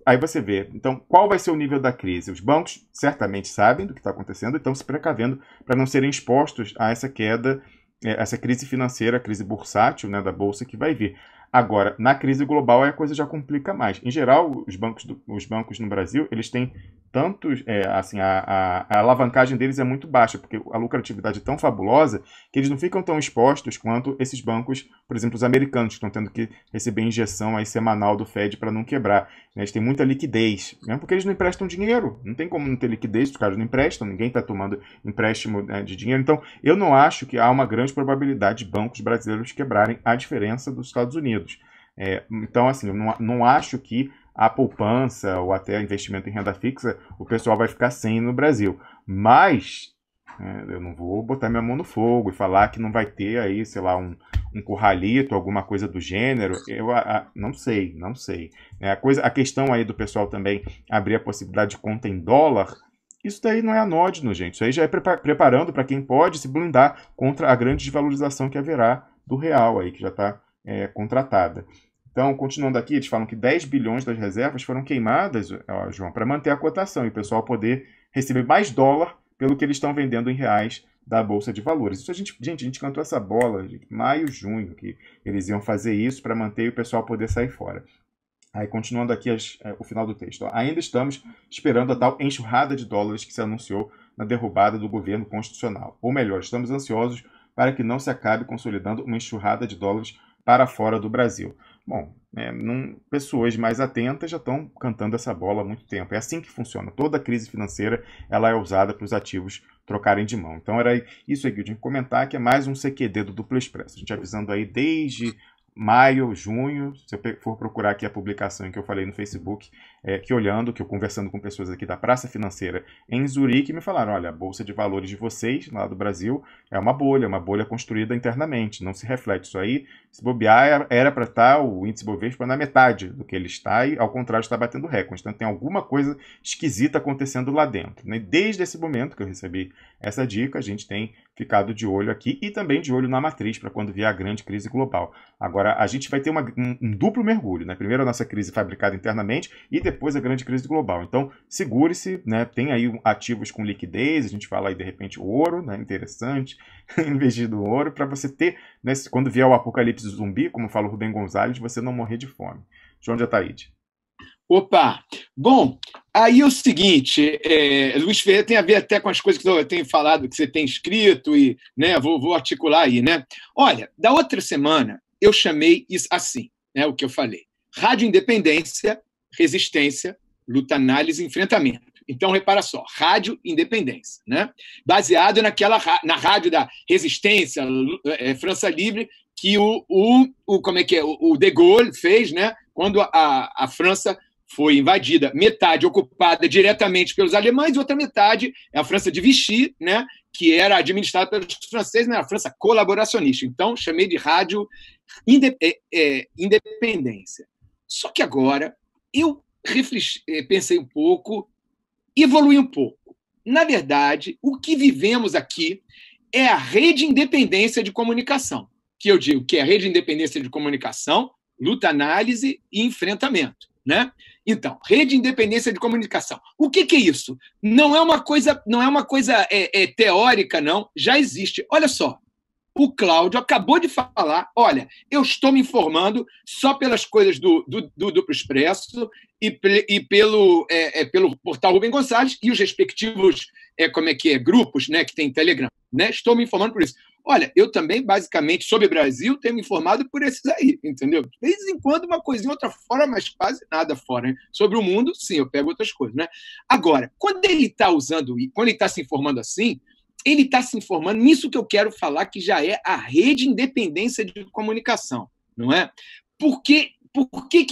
aí você vê. Então, qual vai ser o nível da crise? Os bancos certamente sabem do que está acontecendo e estão se precavendo para não serem expostos a essa queda, essa crise financeira, a crise bursátil, né, da Bolsa que vai vir. Agora, na crise global, a coisa já complica mais. Em geral, os bancos no Brasil, eles têm tantos... a alavancagem deles é muito baixa, porque a lucratividade é tão fabulosa que eles não ficam tão expostos quanto esses bancos, por exemplo, os americanos, que estão tendo que receber injeção aí semanal do Fed para não quebrar. Eles têm muita liquidez, mesmo porque eles não emprestam dinheiro. Não tem como não ter liquidez, os caras não emprestam, ninguém está tomando empréstimo de dinheiro. Então, eu não acho que há uma grande probabilidade de bancos brasileiros quebrarem, a diferença dos Estados Unidos. Então, assim, eu não acho que a poupança ou até investimento em renda fixa, o pessoal vai ficar sem no Brasil. Mas eu não vou botar minha mão no fogo e falar que não vai ter aí, sei lá, um curralito, alguma coisa do gênero. Eu não sei. A questão aí do pessoal também abrir a possibilidade de conta em dólar, isso daí não é anódino, gente. Isso aí já é preparando para quem pode se blindar contra a grande desvalorização que haverá do real aí, que já está contratada. Então, continuando aqui, eles falam que 10 bilhões das reservas foram queimadas, João, para manter a cotação e o pessoal poder receber mais dólar pelo que eles estão vendendo em reais da Bolsa de Valores. Isso a gente cantou essa bola de maio, junho, que eles iam fazer isso para manter o pessoal poder sair fora. Aí, continuando aqui o final do texto. Ainda estamos esperando a tal enxurrada de dólares que se anunciou na derrubada do governo constitucional. Ou melhor, estamos ansiosos para que não se acabe consolidando uma enxurrada de dólares para fora do Brasil. Bom, pessoas mais atentas já estão cantando essa bola há muito tempo. É assim que funciona. Toda crise financeira ela é usada para os ativos trocarem de mão. Então era isso aí que eu tinha que comentar, que é mais um CQD do Duplo Expresso. A gente avisando aí desde maio, junho, se eu for procurar aqui a publicação que eu falei no Facebook, que eu conversando com pessoas aqui da Praça Financeira em Zurique, me falaram, olha, a Bolsa de Valores de vocês, lá do Brasil, é uma bolha construída internamente, não se reflete. Isso aí, se bobear, era para estar o índice Bovespa na metade do que ele está e, ao contrário, está batendo recorde. Então, tem alguma coisa esquisita acontecendo lá dentro, né? Desde esse momento que eu recebi essa dica, a gente tem ficado de olho aqui e também de olho na matriz para quando vier a grande crise global. Agora, a gente vai ter um duplo mergulho, né? Primeiro a nossa crise fabricada internamente e depois a grande crise global. Então, segure-se, né? Tem aí ativos com liquidez, a gente fala aí de repente ouro, né? Interessante, investir no ouro para você ter, né? Quando vier o apocalipse zumbi, como fala o Rubem Gonzalez, você não morrer de fome. João de Ataíde. Opa! Bom, aí é o seguinte, Luiz Ferreira tem a ver até com as coisas que eu tenho falado, que você tem escrito, e né, vou articular aí, né? Olha, da outra semana eu chamei isso assim, né, o que eu falei. Rádio Independência, Resistência, Luta, Análise e Enfrentamento. Então, repara só, Rádio Independência, né? Baseado na rádio da Resistência, França Livre, que o De Gaulle fez, né, quando a França foi invadida, metade ocupada diretamente pelos alemães, e outra metade é a França de Vichy, né, que era administrada pelos franceses, né, a França colaboracionista. Então, chamei de Rádio Independência. Só que agora eu pensei um pouco, evolui um pouco. Na verdade, o que vivemos aqui é a rede independência de comunicação, que eu digo que é a rede independência de comunicação, luta, análise e enfrentamento, né? Então, rede independência de comunicação. O que é isso? Não é uma coisa teórica, não. Já existe. Olha só, o Cláudio acabou de falar, olha, eu estou me informando só pelas coisas do Duplo Expresso e pelo portal Rubem Gonzalez e os respectivos grupos, né, que tem Telegram. Né? Estou me informando por isso. Olha, eu também, basicamente, sobre o Brasil, tenho me informado por esses aí, entendeu? De vez em quando, uma coisinha, outra fora, mas quase nada fora. Né? Sobre o mundo, sim, eu pego outras coisas. Né? Agora, quando ele está se informando assim, ele está se informando nisso que eu quero falar, que já é a rede independência de comunicação, não é? Por que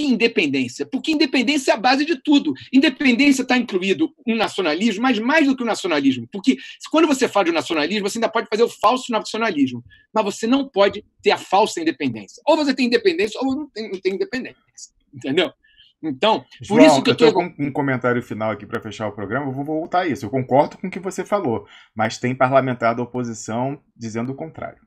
independência? Porque independência é a base de tudo. Independência está incluído um nacionalismo, mas mais do que o nacionalismo. Porque quando você fala de nacionalismo, você ainda pode fazer o falso nacionalismo, mas você não pode ter a falsa independência. Ou você tem independência, ou não tem independência. Entendeu? Então, João, por isso que eu estou com um comentário final aqui para fechar o programa, eu vou voltar a isso. Eu concordo com o que você falou, mas tem parlamentar da oposição dizendo o contrário.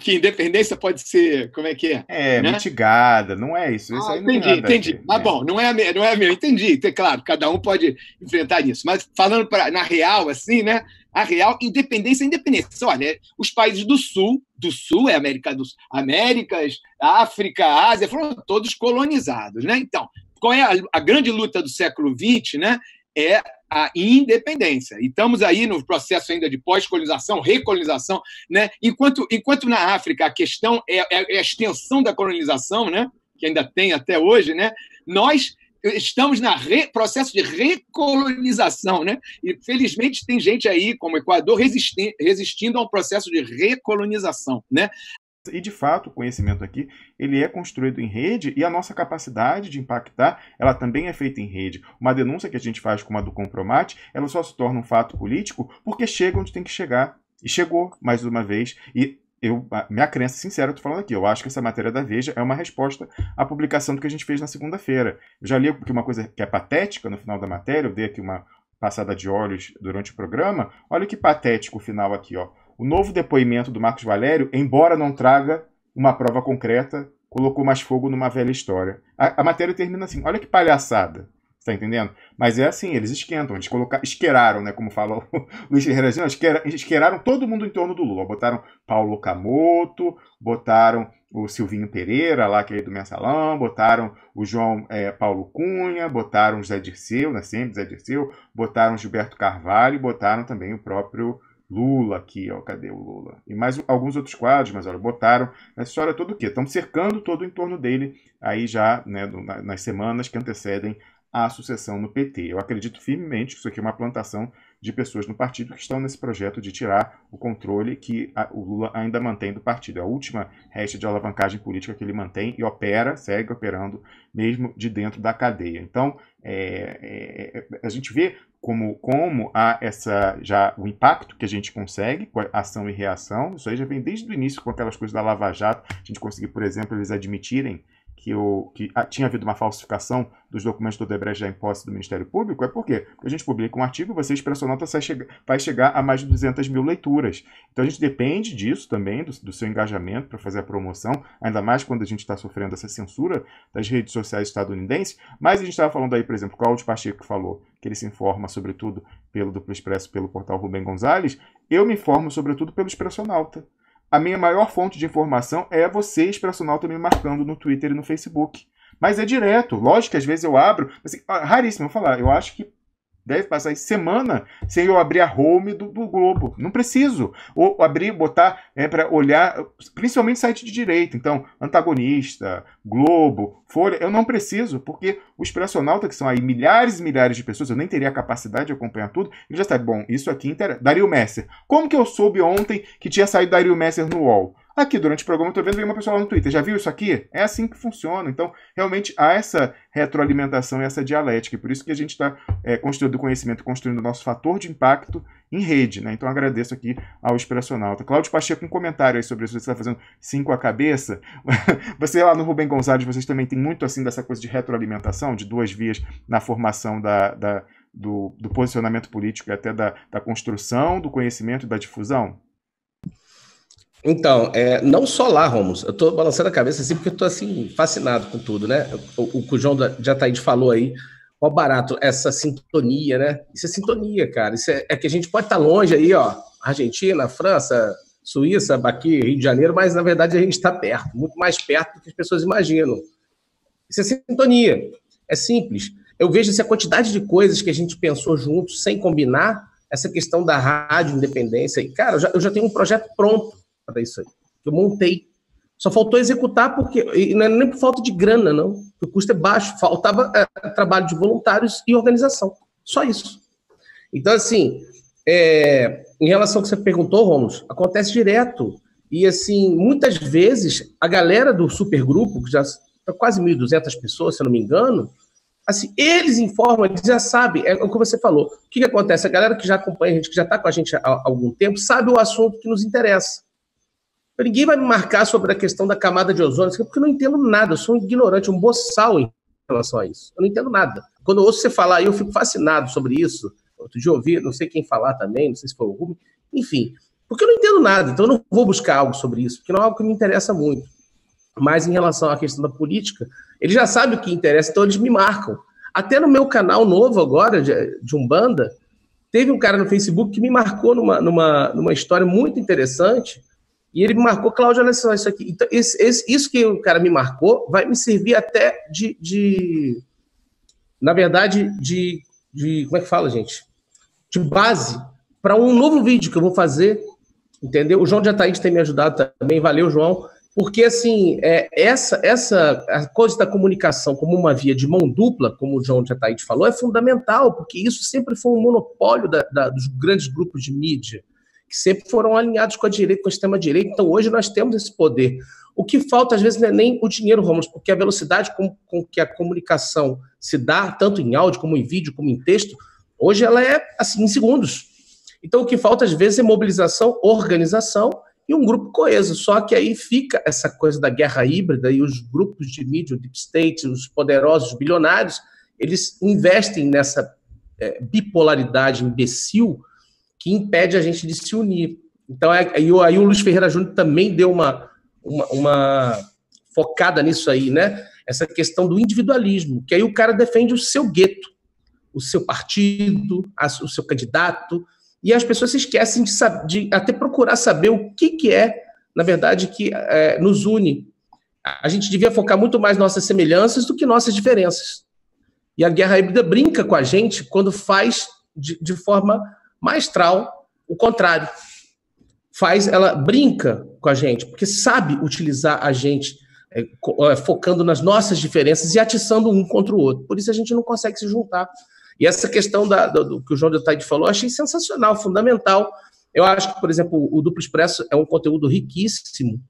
Que independência pode ser, como é que é? Né? Mitigada, não é isso. Isso aí não entendi. Mas bom, não é meu, entendi. Claro, cada um pode enfrentar isso. Mas falando na real, assim, né? A real independência é independência. Olha, os países do Sul é Américas, África, Ásia, foram todos colonizados, né? Então, qual é a grande luta do século XX, né? É a independência. E estamos aí no processo ainda de pós-colonização, recolonização, né? Enquanto na África a questão é a extensão da colonização, né? Que ainda tem até hoje, né? Nós estamos no processo de recolonização, né? E felizmente tem gente aí, como o Equador, resistindo a um processo de recolonização, né? E, de fato, o conhecimento aqui, ele é construído em rede e a nossa capacidade de impactar, ela também é feita em rede. Uma denúncia que a gente faz como a do Compromate, ela só se torna um fato político porque chega onde tem que chegar. E chegou, mais uma vez, e minha crença sincera, eu estou falando aqui, eu acho que essa matéria da Veja é uma resposta à publicação do que a gente fez na segunda-feira. Eu já li aqui uma coisa que é patética no final da matéria, eu dei aqui uma passada de olhos durante o programa. Olha que patético o final aqui, ó. O novo depoimento do Marcos Valério, embora não traga uma prova concreta, colocou mais fogo numa velha história. A matéria termina assim, olha que palhaçada, você tá entendendo? Mas é assim, eles esquentam, eles esqueraram, né, como fala o Luiz Ferreira, esqueraram todo mundo em torno do Lula. Botaram Paulo Camoto, botaram o Silvinho Pereira, lá que é do Mensalão, botaram o João Paulo Cunha, botaram o Zé Dirceu, né, sempre Zé Dirceu, botaram o Gilberto Carvalho, botaram também o próprio Lula aqui, ó, cadê o Lula? E mais alguns outros quadros, mas olha, botaram essa história toda o quê? Estão cercando todo o entorno dele aí já, né, nas semanas que antecedem a sucessão no PT. Eu acredito firmemente que isso aqui é uma plantação de pessoas no partido que estão nesse projeto de tirar o controle que o Lula ainda mantém do partido. É a última resta de alavancagem política que ele mantém e segue operando mesmo de dentro da cadeia. Então, a gente vê como há o impacto que a gente consegue com a ação e reação. Isso aí já vem desde o início com aquelas coisas da Lava Jato. A gente conseguiu, por exemplo, eles admitirem que tinha havido uma falsificação dos documentos do Odebrecht já em posse do Ministério Público, é por quê? Porque a gente publica um artigo e você, Expressionauta, vai chegar a mais de 200 mil leituras. Então a gente depende disso também, do seu engajamento para fazer a promoção, ainda mais quando a gente está sofrendo essa censura das redes sociais estadunidenses. Mas a gente estava falando aí, por exemplo, o Cláudio Pacheco falou que ele se informa, sobretudo, pelo Duplo Expresso, pelo portal Rubem Gonzalez. Eu me informo, sobretudo, pelo Expressionauta. A minha maior fonte de informação é você, Expressionauta, me marcando no Twitter e no Facebook. Mas é direto. Lógico que às vezes eu abro... Assim, raríssimo, eu vou falar. Eu acho que deve passar semana sem eu abrir a home do Globo. Não preciso. Ou abrir, botar para olhar, principalmente site de direita. Então, Antagonista, Globo, Folha, eu não preciso, porque o Expressionauta, que são aí milhares e milhares de pessoas, eu nem teria a capacidade de acompanhar tudo, ele já sabe, bom, isso aqui interessa. Dario Messer. Como que eu soube ontem que tinha saído Dario Messer no UOL? Aqui, durante o programa, eu estou vendo, veio uma pessoa lá no Twitter. Já viu isso aqui? É assim que funciona. Então, realmente, há essa retroalimentação e essa dialética. E por isso que a gente está construindo o conhecimento, construindo o nosso fator de impacto em rede, né? Então, agradeço aqui ao Expressionauta. Cláudio Pacheco, um comentário aí sobre isso. Você está fazendo 5 a cabeça. Você lá no Rubem Gonzalez, vocês também tem muito assim dessa coisa de retroalimentação, de 2 vias na formação do posicionamento político e até da construção do conhecimento e da difusão? Então, não só lá, Romos, eu estou balançando a cabeça assim porque eu estou assim, fascinado com tudo, né? O que o João Jataíde falou aí, ó, barato, essa sintonia, né? Isso é sintonia, cara. Isso é que a gente pode estar longe aí, ó, Argentina, França, Suíça, aqui, Rio de Janeiro, mas na verdade a gente está perto, muito mais perto do que as pessoas imaginam. Isso é sintonia, é simples. Eu vejo essa quantidade de coisas que a gente pensou juntos, sem combinar, essa questão da rádio independência. E, cara, eu já tenho um projeto pronto para isso aí, que eu montei. Só faltou executar, porque e não é nem por falta de grana, não. O custo é baixo, faltava trabalho de voluntários e organização. Só isso. Então, assim, em relação ao que você perguntou, Romulus, acontece direto. E, assim, muitas vezes, a galera do supergrupo, que já está quase 1.200 pessoas, se eu não me engano, assim, eles informam, eles já sabem, é o que você falou. O que acontece? A galera que já acompanha a gente, que já está com a gente há algum tempo, sabe o assunto que nos interessa. Ninguém vai me marcar sobre a questão da camada de ozônio, porque eu não entendo nada, eu sou um ignorante, um boçal em relação a isso. Eu não entendo nada. Quando eu ouço você falar, eu fico fascinado sobre isso. Outro dia eu ouvi, não sei quem falar também, não sei se foi o Rubem, enfim, porque eu não entendo nada, então eu não vou buscar algo sobre isso, porque não é algo que me interessa muito. Mas em relação à questão da política, eles já sabem o que interessa, então eles me marcam. Até no meu canal novo agora, de Umbanda, teve um cara no Facebook que me marcou numa história muito interessante. E ele me marcou, Cláudio, olha só isso aqui. Então, isso que o cara me marcou vai me servir até na verdade, como é que fala, gente? De base para um novo vídeo que eu vou fazer, entendeu? O João Jataíde tem me ajudado também, valeu, João. Porque, assim, a coisa da comunicação como uma via de mão dupla, como o João Jataíde falou, é fundamental, porque isso sempre foi um monopólio dos grandes grupos de mídia, que sempre foram alinhados com a direita, com a extrema-direita. Então, hoje nós temos esse poder. O que falta, às vezes, não é nem o dinheiro, Romulus, porque a velocidade com que a comunicação se dá, tanto em áudio, como em vídeo, como em texto, hoje ela é, assim, em segundos. Então, o que falta, às vezes, é mobilização, organização e um grupo coeso. Só que aí fica essa coisa da guerra híbrida e os grupos de mídia, o Deep State, os poderosos bilionários, eles investem nessa bipolaridade imbecil que impede a gente de se unir. Então, aí o Luiz Ferreira Júnior também deu uma focada nisso aí, né? Essa questão do individualismo, que aí o cara defende o seu gueto, o seu partido, o seu candidato, e as pessoas se esquecem de até procurar saber o que é, na verdade, que nos une. A gente devia focar muito mais nossas semelhanças do que nossas diferenças. E a guerra híbrida brinca com a gente quando faz de forma maestral o contrário. Ela brinca com a gente, porque sabe utilizar a gente focando nas nossas diferenças e atiçando um contra o outro. Por isso a gente não consegue se juntar. E essa questão do que o João Jataíde falou, eu achei sensacional, fundamental. Eu acho que, por exemplo, o Duplo Expresso é um conteúdo riquíssimo.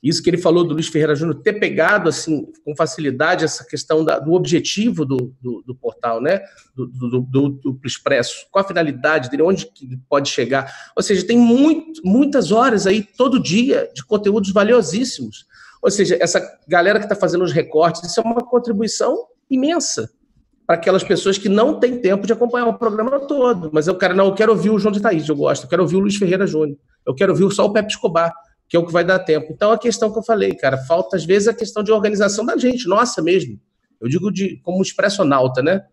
Isso que ele falou do Luiz Ferreira Júnior, ter pegado assim, com facilidade essa questão do objetivo do portal, né? do Duplo Expresso, qual a finalidade dele, onde que ele pode chegar. Ou seja, tem muitas horas aí, todo dia, de conteúdos valiosíssimos. Ou seja, essa galera que está fazendo os recortes, isso é uma contribuição imensa para aquelas pessoas que não têm tempo de acompanhar o programa todo. Mas eu quero ouvir o João de Thaís, eu gosto. Eu quero ouvir o Luiz Ferreira Júnior. Eu quero ouvir só o Pepe Escobar, que é o que vai dar tempo. Então, a questão que eu falei, cara, falta às vezes a questão de organização da gente, nossa mesmo. Eu digo como expressionauta, né?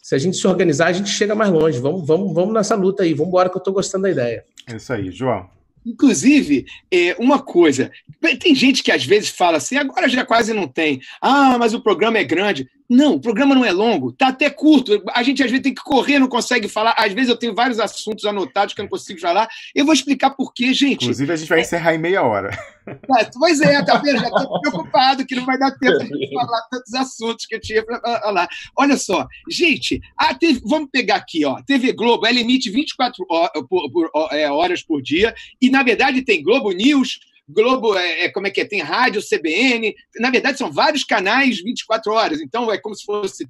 Se a gente se organizar, a gente chega mais longe. Vamos nessa luta aí. Vamos embora que eu estou gostando da ideia. É isso aí, João. Inclusive, uma coisa, tem gente que às vezes fala assim, agora já quase não tem. Ah, mas o programa é grande. Não, o programa não é longo, tá até curto. A gente às vezes tem que correr, não consegue falar. Às vezes eu tenho vários assuntos anotados que eu não consigo falar. Eu vou explicar por quê, gente. Inclusive, a gente vai encerrar em meia hora. Pois é, tá vendo? Já estou preocupado que não vai dar tempo de falar tantos assuntos que eu tinha para falar. Olha só, gente, vamos pegar aqui, ó, TV Globo, ela emite 24 horas por dia, e na verdade tem Globo News, Globo, como é que é? Tem rádio, CBN, na verdade são vários canais 24 horas, então é como se fosse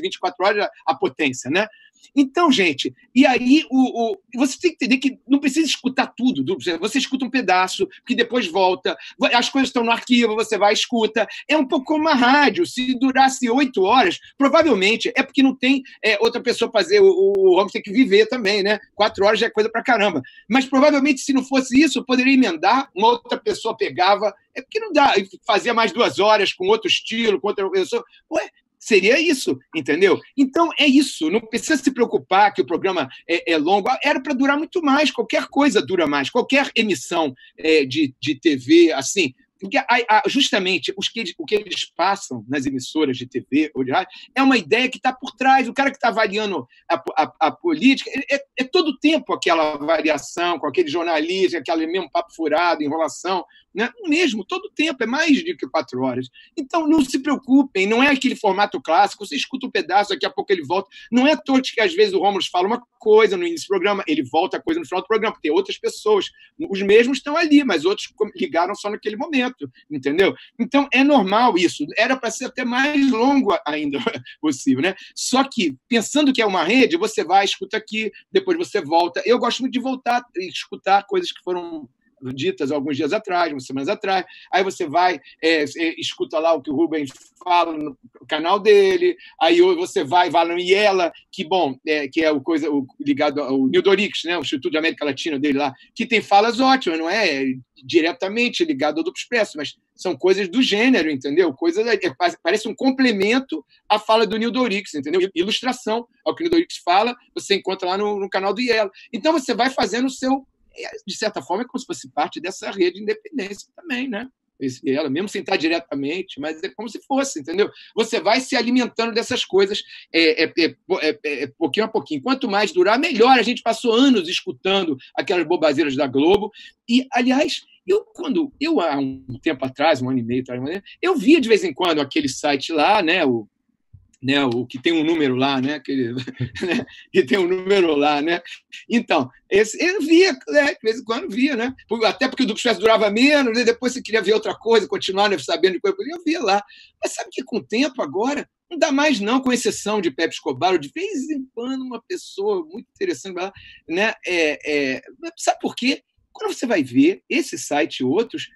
24 horas a potência, né? Então, gente, e aí você tem que entender que não precisa escutar tudo. Você escuta um pedaço, que depois volta, as coisas estão no arquivo, você vai e escuta. É um pouco como uma rádio. Se durasse 8 horas, provavelmente é porque não tem outra pessoa fazer. O homem tem que viver também, né? 4 horas já é coisa pra caramba. Mas provavelmente, se não fosse isso, eu poderia emendar, uma outra pessoa pegava. É porque não dá, fazia mais 2 horas com outro estilo, com outra pessoa. Ué, seria isso, entendeu? Então, é isso. Não precisa se preocupar que o programa é longo. Era para durar muito mais. Qualquer coisa dura mais. Qualquer emissão de TV, assim. Porque justamente o que eles passam nas emissoras de TV ou de rádio é uma ideia que está por trás. O cara que está avaliando a política é todo o tempo aquela avaliação, com aquele jornalista, aquele mesmo papo furado, enrolação, né? Mesmo, todo o tempo, é mais do que 4 horas. Então, não se preocupem, não é aquele formato clássico, você escuta um pedaço, daqui a pouco ele volta. Não é à toa que, às vezes, o Rômulo fala uma coisa no início do programa, ele volta a coisa no final do programa, porque tem outras pessoas. Os mesmos estão ali, mas outros ligaram só naquele momento, entendeu? Então, é normal isso. Era para ser até mais longo ainda possível, né? Só que, pensando que é uma rede, você vai, escuta aqui, depois você volta. Eu gosto muito de voltar e escutar coisas que foram ditas alguns dias atrás, umas semanas atrás, aí você vai, escuta lá o que o Rubens fala no canal dele, aí você vai no IELA, que bom, que é ligado ao Nildorix, né, o Instituto de América Latina dele lá, que tem falas ótimas, não é diretamente ligado ao Duplo Expresso, mas são coisas do gênero, entendeu? Parece um complemento à fala do Nildorix, entendeu? Ilustração ao que o Nildorix fala, você encontra lá no canal do IELA. Então você vai fazendo o seu, de certa forma, é como se fosse parte dessa rede de independência também, né? Ela, mesmo sem estar diretamente, mas é como se fosse, entendeu? Você vai se alimentando dessas coisas pouquinho a pouquinho. Quanto mais durar, melhor. A gente passou anos escutando aquelas bobazeiras da Globo. E, aliás, há um tempo atrás, 1 ano e meio atrás, eu via de vez em quando aquele site lá, né? O que tem um número lá, né? Que tem um número lá, né? Então, eu via, de vez em quando via, né? Até porque o Duplo Expresso durava menos, né? Depois você queria ver outra coisa, continuar, né, sabendo de coisa, eu via lá. Mas sabe que com o tempo agora, não dá mais não, com exceção de Pepe Escobar, de vez em quando uma pessoa muito interessante, né? Sabe por quê? Quando você vai ver esse site e outros,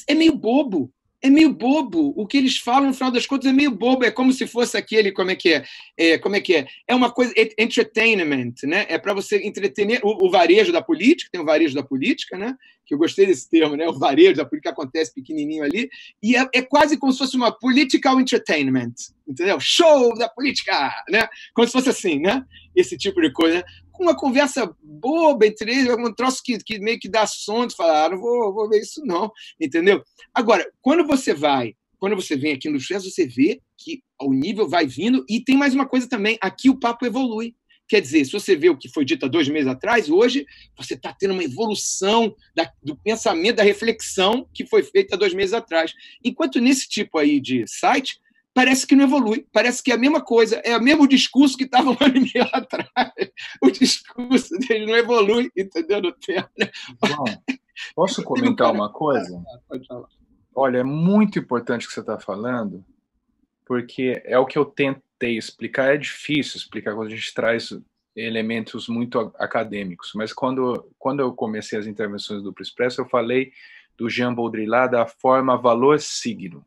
é meio bobo. É meio bobo. O que eles falam, no final das contas, é meio bobo. É como se fosse aquele, como é que é? É uma coisa, entertainment, né? É para você entreter o varejo da política, tem o varejo da política, né? Que eu gostei desse termo, né? O varejo da política acontece pequenininho ali, e é quase como se fosse uma political entertainment, entendeu? Show da política, né? Como se fosse assim, né? Esse tipo de coisa, né? Uma conversa boba entre eles, um troço que meio que dá som de falar, não vou ver isso não, entendeu? Agora, quando você vem aqui no Sucesso, você vê que o nível vai vindo, e tem mais uma coisa também, aqui o papo evolui. Quer dizer, se você vê o que foi dito há 2 meses atrás, hoje você está tendo uma evolução do pensamento, da reflexão que foi feita há 2 meses atrás. Enquanto nesse tipo aí de site, parece que não evolui, parece que é a mesma coisa, é o mesmo discurso que estava 1 ano e meio atrás. O discurso dele não evolui, entendeu? No tempo, né? Bom, posso comentar uma coisa? Pode falar. Olha, é muito importante o que você está falando, porque é o que eu tentei explicar. É difícil explicar quando a gente traz elementos muito acadêmicos, mas quando eu comecei as intervenções do Duplo Expresso, eu falei do Jean Baudrillard da forma valor-signo.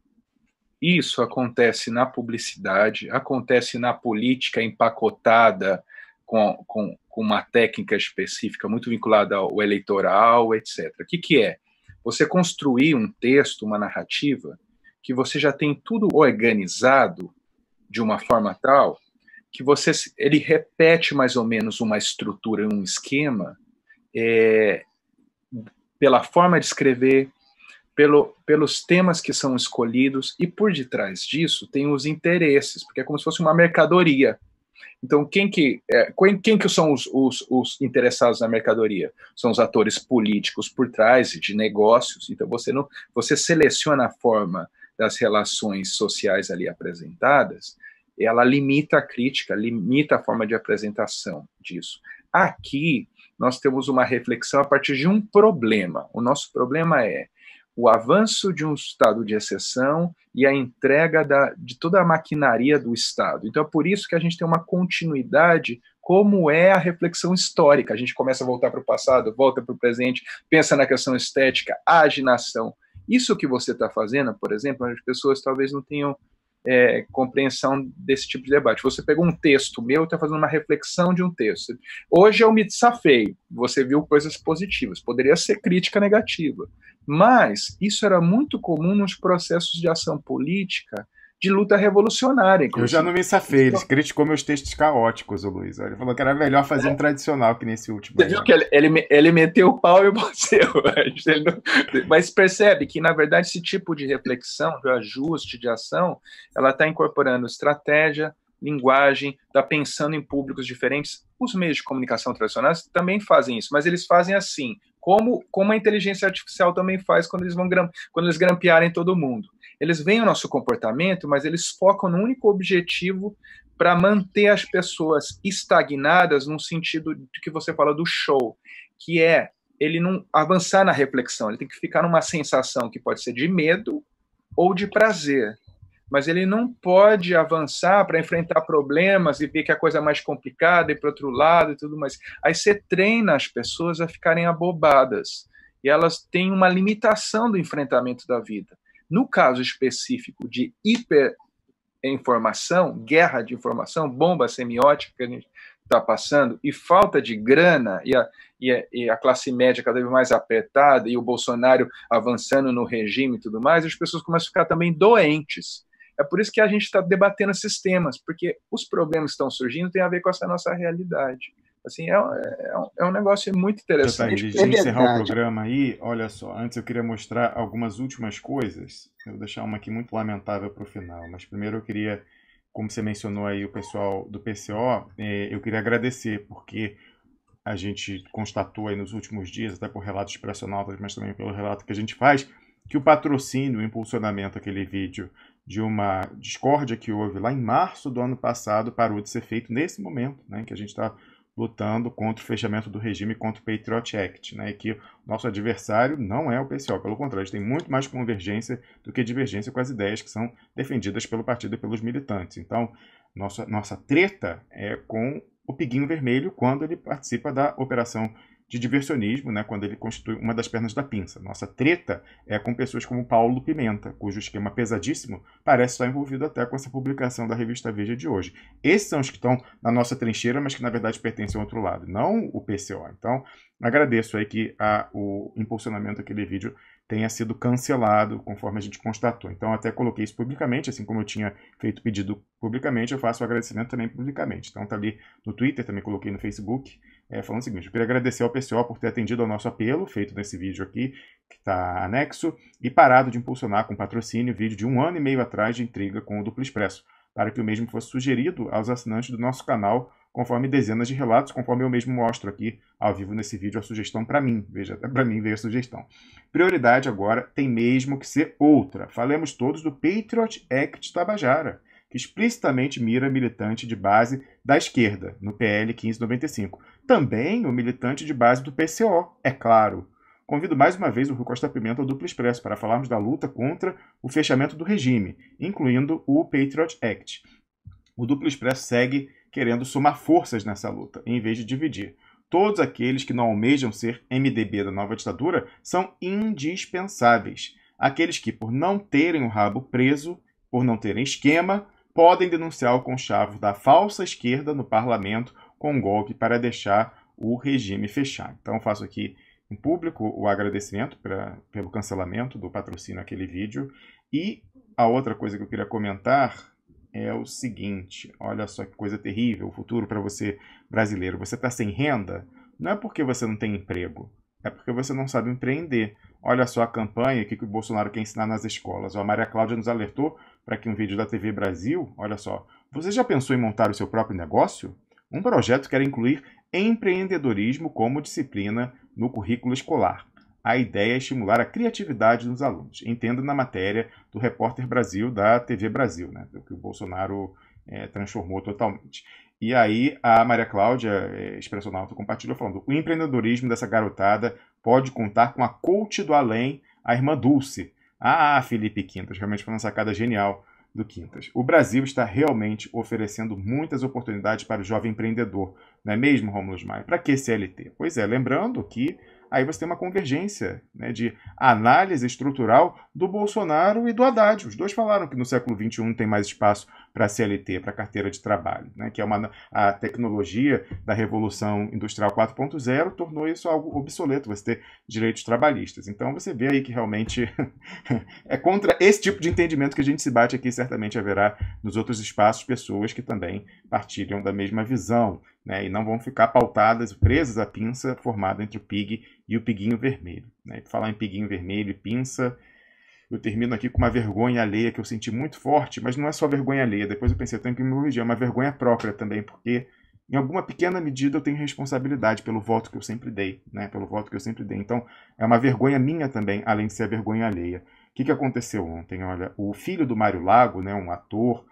Isso acontece na publicidade, acontece na política empacotada com uma técnica específica muito vinculada ao eleitoral, etc. O que é? Você construir um texto, uma narrativa, que você já tem tudo organizado de uma forma tal que ele repete mais ou menos uma estrutura, um esquema, pela forma de escrever, pelos temas que são escolhidos, e por detrás disso tem os interesses, porque é como se fosse uma mercadoria. Então, quem que são os interessados na mercadoria? São os atores políticos por trás de negócios. Então, você seleciona a forma das relações sociais ali apresentadas, ela limita a crítica, limita a forma de apresentação disso. Aqui, nós temos uma reflexão a partir de um problema. O nosso problema é o avanço de um estado de exceção e a entrega de toda a maquinaria do Estado. Então, é por isso que a gente tem uma continuidade, como é a reflexão histórica. A gente começa a voltar para o passado, volta para o presente, pensa na questão estética, age na ação. Isso que você está fazendo, por exemplo, as pessoas talvez não tenham compreensão desse tipo de debate. Você pegou um texto meu e está fazendo uma reflexão de um texto. Hoje eu me desafei, você viu coisas positivas, poderia ser crítica negativa, mas isso era muito comum nos processos de ação política de luta revolucionária, inclusive. Eu já não me safei, ele criticou meus textos caóticos, o Luiz. Ele falou que era melhor fazer um tradicional que nesse último. Você viu que ele meteu o pau e você. Mas percebe que, na verdade, esse tipo de reflexão, de ajuste, de ação, ela está incorporando estratégia, linguagem, está pensando em públicos diferentes. Os meios de comunicação tradicionais também fazem isso, mas eles fazem assim, como a inteligência artificial também faz quando eles grampearem todo mundo. Eles veem o nosso comportamento, mas eles focam no único objetivo para manter as pessoas estagnadas no sentido de que você fala do show, que é ele não avançar na reflexão, ele tem que ficar numa sensação que pode ser de medo ou de prazer, mas ele não pode avançar para enfrentar problemas e ver que a coisa é mais complicada e para outro lado e tudo mais. Aí você treina as pessoas a ficarem abobadas e elas têm uma limitação do enfrentamento da vida. No caso específico de hiperinformação, guerra de informação, bomba semiótica que a gente está passando, e falta de grana, e a classe média cada vez mais apertada, e o Bolsonaro avançando no regime e tudo mais, as pessoas começam a ficar também doentes. É por isso que a gente está debatendo esses temas, porque os problemas que estão surgindo têm a ver com essa nossa realidade. Assim, é um negócio muito interessante. Deixa eu encerrar o programa aí. Olha só, antes eu queria mostrar algumas últimas coisas. Eu vou deixar uma aqui muito lamentável para o final. Mas primeiro eu queria, como você mencionou aí o pessoal do PCO, eu queria agradecer, porque a gente constatou aí nos últimos dias, até por relatos expressionautas, mas também pelo relato que a gente faz, que o patrocínio, o impulsionamento daquele vídeo de uma discórdia que houve lá em março do ano passado parou de ser feito nesse momento, né, em que a gente está lutando contra o fechamento do regime, contra o Patriot Act, né, e que o nosso adversário não é o PCO, pelo contrário, a gente tem muito mais convergência do que divergência com as ideias que são defendidas pelo partido e pelos militantes. Então, nossa treta é com o Piguinho Vermelho quando ele participa da operação de diversionismo, né, quando ele constitui uma das pernas da pinça. Nossa treta é com pessoas como Paulo Pimenta, cujo esquema pesadíssimo parece estar envolvido até com essa publicação da revista Veja de hoje. Esses são os que estão na nossa trincheira, mas que na verdade pertencem ao outro lado, não o PCO. Então, agradeço aí que o impulsionamento daquele vídeo tenha sido cancelado, conforme a gente constatou. Então, até coloquei isso publicamente, assim como eu tinha feito pedido publicamente, eu faço o agradecimento também publicamente. Então, tá ali no Twitter, também coloquei no Facebook, falando o seguinte: eu queria agradecer ao PCO por ter atendido ao nosso apelo, feito nesse vídeo aqui, que está anexo, e parado de impulsionar com patrocínio o vídeo de 1 ano e meio atrás de intriga com o Duplo Expresso, para que o mesmo fosse sugerido aos assinantes do nosso canal, conforme dezenas de relatos, conforme eu mesmo mostro aqui ao vivo nesse vídeo a sugestão para mim. Veja, até para mim veio a sugestão. Prioridade agora tem mesmo que ser outra. Falemos todos do Patriot Act Tabajara, que explicitamente mira militante de base da esquerda, no PL 1595. Também o militante de base do PCO, é claro. Convido mais uma vez o Rui Costa Pimenta ao Duplo Expresso para falarmos da luta contra o fechamento do regime, incluindo o Patriot Act. O Duplo Expresso segue querendo somar forças nessa luta, em vez de dividir. Todos aqueles que não almejam ser MDB da nova ditadura são indispensáveis. Aqueles que, por não terem o rabo preso, por não terem esquema, podem denunciar o conchavo da falsa esquerda no parlamento com um golpe para deixar o regime fechar. Então, faço aqui em público o agradecimento pelo cancelamento do patrocínio àquele vídeo. E a outra coisa que eu queria comentar é o seguinte, olha só que coisa terrível, o futuro para você brasileiro. Você está sem renda? Não é porque você não tem emprego, é porque você não sabe empreender. Olha só a campanha que o Bolsonaro quer ensinar nas escolas. A Maria Cláudia nos alertou para que um vídeo da TV Brasil, olha só, você já pensou em montar o seu próprio negócio? Um projeto quer incluir empreendedorismo como disciplina no currículo escolar. A ideia é estimular a criatividade dos alunos. Entenda na matéria do Repórter Brasil, da TV Brasil, né, que o Bolsonaro transformou totalmente. E aí a Maria Cláudia, Expressionauta, compartilhou falando: o empreendedorismo dessa garotada pode contar com a coach do além, a irmã Dulce. Felipe Quintas, realmente foi uma sacada genial do Quintas. O Brasil está realmente oferecendo muitas oportunidades para o jovem empreendedor, não é mesmo, Rômulo Maia? Para que CLT? Pois é, lembrando que aí você tem uma convergência, né, de análise estrutural do Bolsonaro e do Haddad. Os dois falaram que no século XXI não tem mais espaço para CLT, para carteira de trabalho, né, que é a tecnologia da Revolução Industrial 4.0 tornou isso algo obsoleto, você ter direitos trabalhistas. Então você vê aí que realmente é contra esse tipo de entendimento que a gente se bate aqui. Certamente haverá nos outros espaços pessoas que também partilham da mesma visão, né, e não vão ficar pautadas, presas à pinça formada entre o PIG e o Piguinho Vermelho. Né? Por falar em Piguinho Vermelho e pinça, eu termino aqui com uma vergonha alheia que eu senti muito forte, mas não é só vergonha alheia. Depois eu pensei, eu tenho que me corrigir, é uma vergonha própria também, porque em alguma pequena medida eu tenho responsabilidade pelo voto que eu sempre dei, né? Pelo voto que eu sempre dei. Então é uma vergonha minha também, além de ser a vergonha alheia. O que aconteceu ontem? Olha, o filho do Mário Lago, né, um ator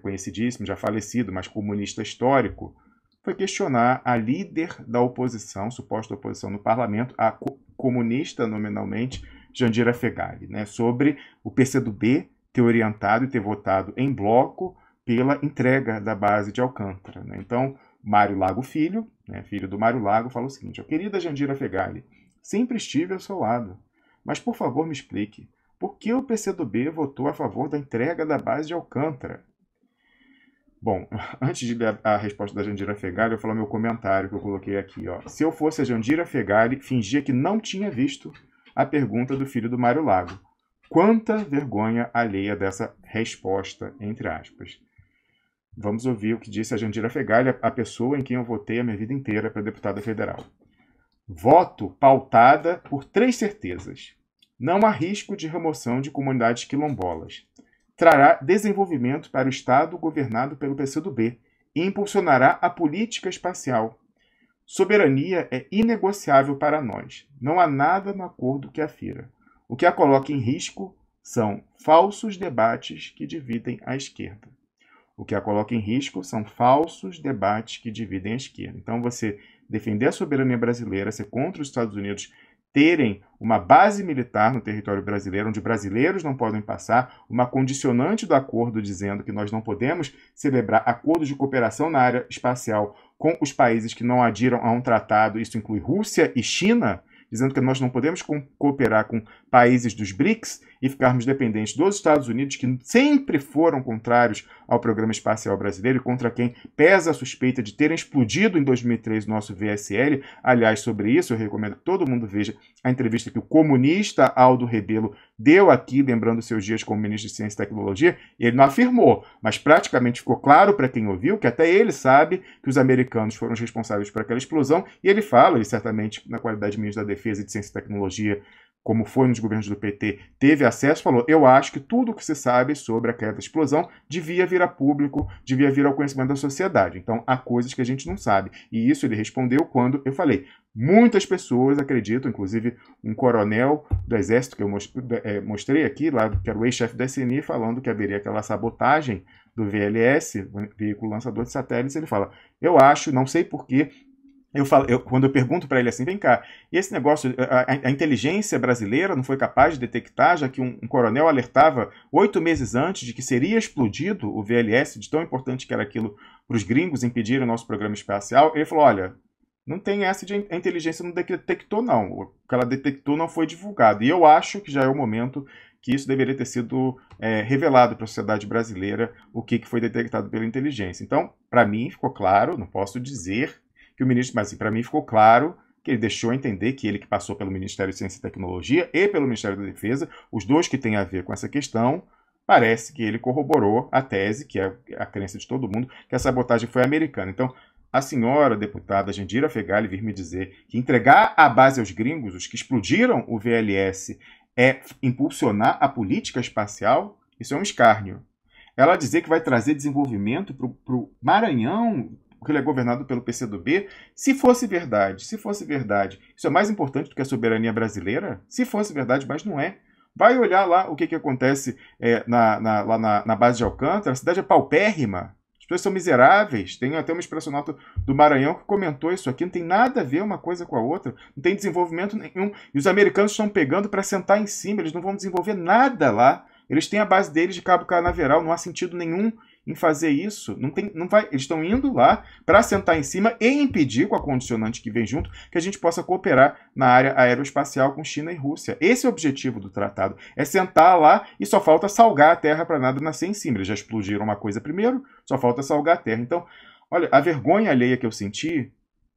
conhecidíssimo, já falecido, mas comunista histórico, foi questionar a líder da oposição, suposta oposição no parlamento, a comunista nominalmente, Jandira Fegali, né, sobre o PCdoB ter orientado e ter votado em bloco pela entrega da base de Alcântara. Né? Então, Mário Lago Filho, né, filho do Mário Lago, falou o seguinte: querida Jandira Fegali, sempre estive ao seu lado, mas por favor me explique, por que o PCdoB votou a favor da entrega da base de Alcântara? Bom, antes de ler a resposta da Jandira Fegali, eu vou falar meu comentário que eu coloquei aqui. Ó. Se eu fosse a Jandira Fegali, fingia que não tinha visto a pergunta do filho do Mário Lago. Quanta vergonha alheia dessa resposta, entre aspas. Vamos ouvir o que disse a Jandira Fegali, a pessoa em quem eu votei a minha vida inteira para deputada federal. Voto pautada por 3 certezas. Não há risco de remoção de comunidades quilombolas. Trará desenvolvimento para o Estado governado pelo PCdoB e impulsionará a política espacial. Soberania é inegociável para nós. Não há nada no acordo que a fira. O que a coloca em risco são falsos debates que dividem a esquerda. O que a coloca em risco são falsos debates que dividem a esquerda. Então, você defender a soberania brasileira, ser contra os Estados Unidos terem uma base militar no território brasileiro, onde brasileiros não podem passar, uma condicionante do acordo dizendo que nós não podemos celebrar acordos de cooperação na área espacial com os países que não adiram a um tratado, isso inclui Rússia e China, dizendo que nós não podemos cooperar com países dos BRICS e ficarmos dependentes dos Estados Unidos, que sempre foram contrários ao programa espacial brasileiro e contra quem pesa a suspeita de terem explodido em 2003 o nosso VSL. Aliás, sobre isso, eu recomendo que todo mundo veja a entrevista que o comunista Aldo Rebelo deu aqui, lembrando seus dias como ministro de Ciência e Tecnologia. Ele não afirmou, mas praticamente ficou claro para quem ouviu, que até ele sabe que os americanos foram os responsáveis por aquela explosão, e ele fala, ele certamente, na qualidade de ministro da Defesa e de Ciência e Tecnologia, como foi nos governos do PT, teve acesso, falou: eu acho que tudo o que se sabe sobre aquela explosão devia vir a público, devia vir ao conhecimento da sociedade. Então, há coisas que a gente não sabe. E isso ele respondeu quando eu falei. Muitas pessoas acreditam, inclusive um coronel do Exército, que eu mostrei aqui, lá, que era o ex-chefe do SNI, falando que haveria aquela sabotagem do VLS, veículo lançador de satélites. Ele fala: eu acho, não sei porquê. Quando eu pergunto para ele assim, vem cá, e esse negócio, a inteligência brasileira não foi capaz de detectar, já que um coronel alertava 8 meses antes de que seria explodido o VLS, de tão importante que era aquilo para os gringos impedirem o nosso programa espacial? Ele falou: olha, Não tem essa de a inteligência não detectou, não. O que ela detectou não foi divulgado. E eu acho que já é o momento que isso deveria ter sido revelado para a sociedade brasileira, o que foi detectado pela inteligência. Então, para mim, ficou claro, não posso dizer que o ministro, mas para mim ficou claro que ele deixou entender que ele que passou pelo Ministério de Ciência e Tecnologia e pelo Ministério da Defesa, os dois que têm a ver com essa questão, parece que ele corroborou a tese, que é a crença de todo mundo, que a sabotagem foi americana. Então, a senhora deputada Jandira Fegali vir me dizer que entregar a base aos gringos, os que explodiram o VLS, é impulsionar a política espacial, isso é um escárnio. Ela dizer que vai trazer desenvolvimento para o Maranhão, que ele é governado pelo PCdoB, se fosse verdade, isso é mais importante do que a soberania brasileira? Se fosse verdade, mas não é. Vai olhar lá o que acontece lá na base de Alcântara, a cidade é paupérrima, as pessoas são miseráveis, tem até uma expressionauta do Maranhão que comentou isso aqui, não tem nada a ver uma coisa com a outra, não tem desenvolvimento nenhum, e os americanos estão pegando para sentar em cima, eles não vão desenvolver nada lá, eles têm a base deles de Cabo Canaveral, não há sentido nenhum em fazer isso, eles estão indo lá para sentar em cima e impedir, com a condicionante que vem junto, que a gente possa cooperar na área aeroespacial com China e Rússia. Esse é o objetivo do tratado, é sentar lá e só falta salgar a terra para nada nascer em cima. Eles já explodiram uma coisa primeiro, só falta salgar a terra. Então, olha, a vergonha alheia que eu senti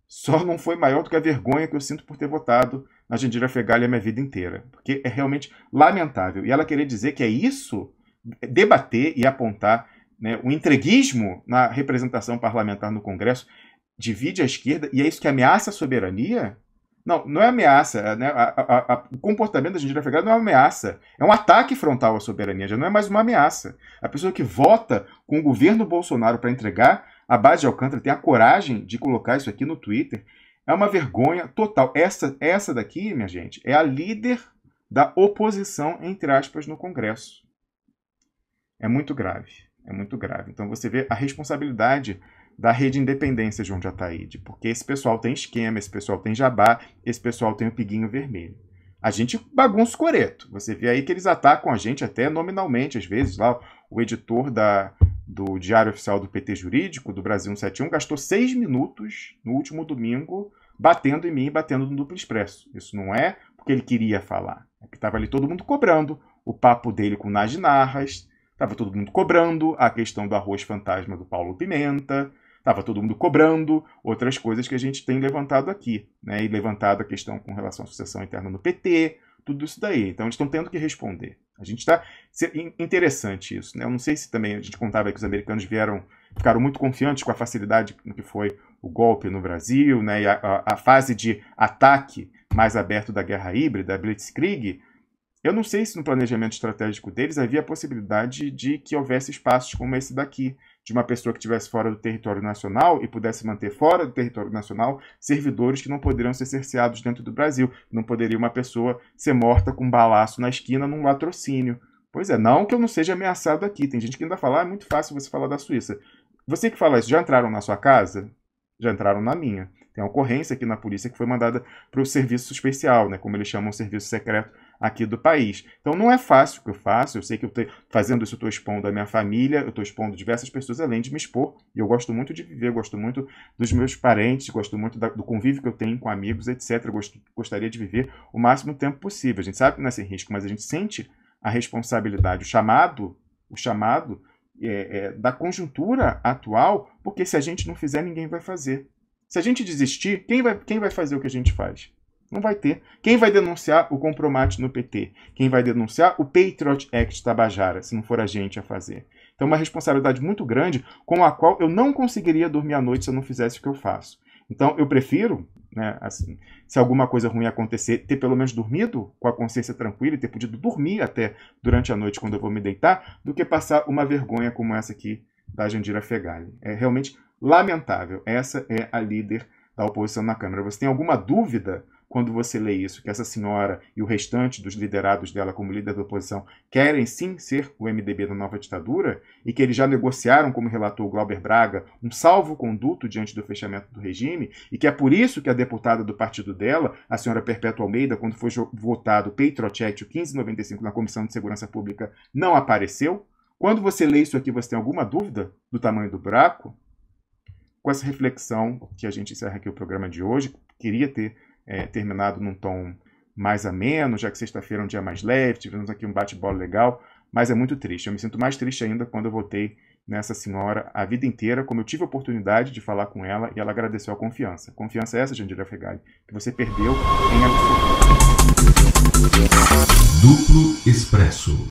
só não foi maior do que a vergonha que eu sinto por ter votado na Jandira Fegali a minha vida inteira, porque é realmente lamentável. E ela querer dizer que é isso, debater e apontar, né, o entreguismo na representação parlamentar no Congresso divide a esquerda, e é isso que ameaça a soberania? Não, não é ameaça. Né? O comportamento da Jandira Fegali não é uma ameaça. É um ataque frontal à soberania, já não é mais uma ameaça. A pessoa que vota com o governo Bolsonaro para entregar a base de Alcântara tem a coragem de colocar isso aqui no Twitter. É uma vergonha total. Essa daqui, minha gente, é a líder da oposição, entre aspas, no Congresso. É muito grave. É muito grave. Então você vê a responsabilidade da Rede Independência, João de Ataíde, porque esse pessoal tem esquema, esse pessoal tem jabá, esse pessoal tem o piguinho vermelho. A gente bagunça o coreto. Você vê aí que eles atacam a gente até nominalmente, às vezes. Lá o editor do Diário Oficial do PT Jurídico, do Brasil 171, gastou 6 minutos no último domingo batendo em mim e batendo no Duplo Expresso. Isso não é porque ele queria falar. É que estava ali todo mundo cobrando o papo dele com Nagy Narras, estava todo mundo cobrando a questão do arroz fantasma do Paulo Pimenta, estava todo mundo cobrando outras coisas que a gente tem levantado aqui, né? E levantado a questão com relação à sucessão interna no PT, tudo isso daí. Então eles estão tendo que responder. A gente está... Interessante isso, né? Eu não sei se também a gente contava que os americanos ficaram muito confiantes com a facilidade no que foi o golpe no Brasil, né? E a fase de ataque mais aberto da guerra híbrida, a Blitzkrieg. Eu não sei se no planejamento estratégico deles havia a possibilidade de que houvesse espaços como esse daqui, de uma pessoa que estivesse fora do território nacional e pudesse manter fora do território nacional servidores que não poderiam ser cerceados dentro do Brasil. Não poderia uma pessoa ser morta com um balaço na esquina num latrocínio. Pois é, não que eu não seja ameaçado aqui. Tem gente que ainda fala, é muito fácil você falar da Suíça. Você que fala isso, já entraram na sua casa? Já entraram na minha. Tem uma ocorrência aqui na polícia que foi mandada para o serviço especial, né, como eles chamam o serviço secreto aqui do país. Então não é fácil o que eu faço, eu sei que fazendo isso eu estou expondo a minha família, eu estou expondo diversas pessoas, além de me expor, e eu gosto muito de viver, gosto muito dos meus parentes, gosto muito do convívio que eu tenho com amigos, etc. Eu gostaria de viver o máximo tempo possível. A gente sabe que não é sem risco, mas a gente sente a responsabilidade, o chamado da conjuntura atual, porque se a gente não fizer, ninguém vai fazer. Se a gente desistir, quem vai fazer o que a gente faz? Não vai ter. Quem vai denunciar o compromisso no PT? Quem vai denunciar o Patriot Act Tabajara, se não for a gente a fazer? Então, uma responsabilidade muito grande com a qual eu não conseguiria dormir à noite se eu não fizesse o que eu faço. Então, eu prefiro, né, assim, se alguma coisa ruim acontecer, ter pelo menos dormido com a consciência tranquila e ter podido dormir até durante a noite quando eu vou me deitar, do que passar uma vergonha como essa aqui da Jandira Fegali. É realmente lamentável. Essa é a líder da oposição na Câmara. Você tem alguma dúvida quando você lê isso, que essa senhora e o restante dos liderados dela como líder da oposição querem sim ser o MDB da nova ditadura e que eles já negociaram, como relatou o Glauber Braga, um salvo-conduto diante do fechamento do regime e que é por isso que a deputada do partido dela, a senhora Perpétua Almeida, quando foi votado o Patriot Act 1595 na Comissão de Segurança Pública, não apareceu? Quando você lê isso aqui, você tem alguma dúvida do tamanho do buraco? com essa reflexão que a gente encerra aqui o programa de hoje. Queria ter terminado num tom mais ameno, já que sexta-feira é um dia mais leve, tivemos aqui um bate-bola legal, mas é muito triste. Eu me sinto mais triste ainda quando eu votei nessa senhora a vida inteira, como eu tive a oportunidade de falar com ela e ela agradeceu a confiança. Confiança é essa, Jandira Fegali, que você perdeu em absoluto. Duplo Expresso.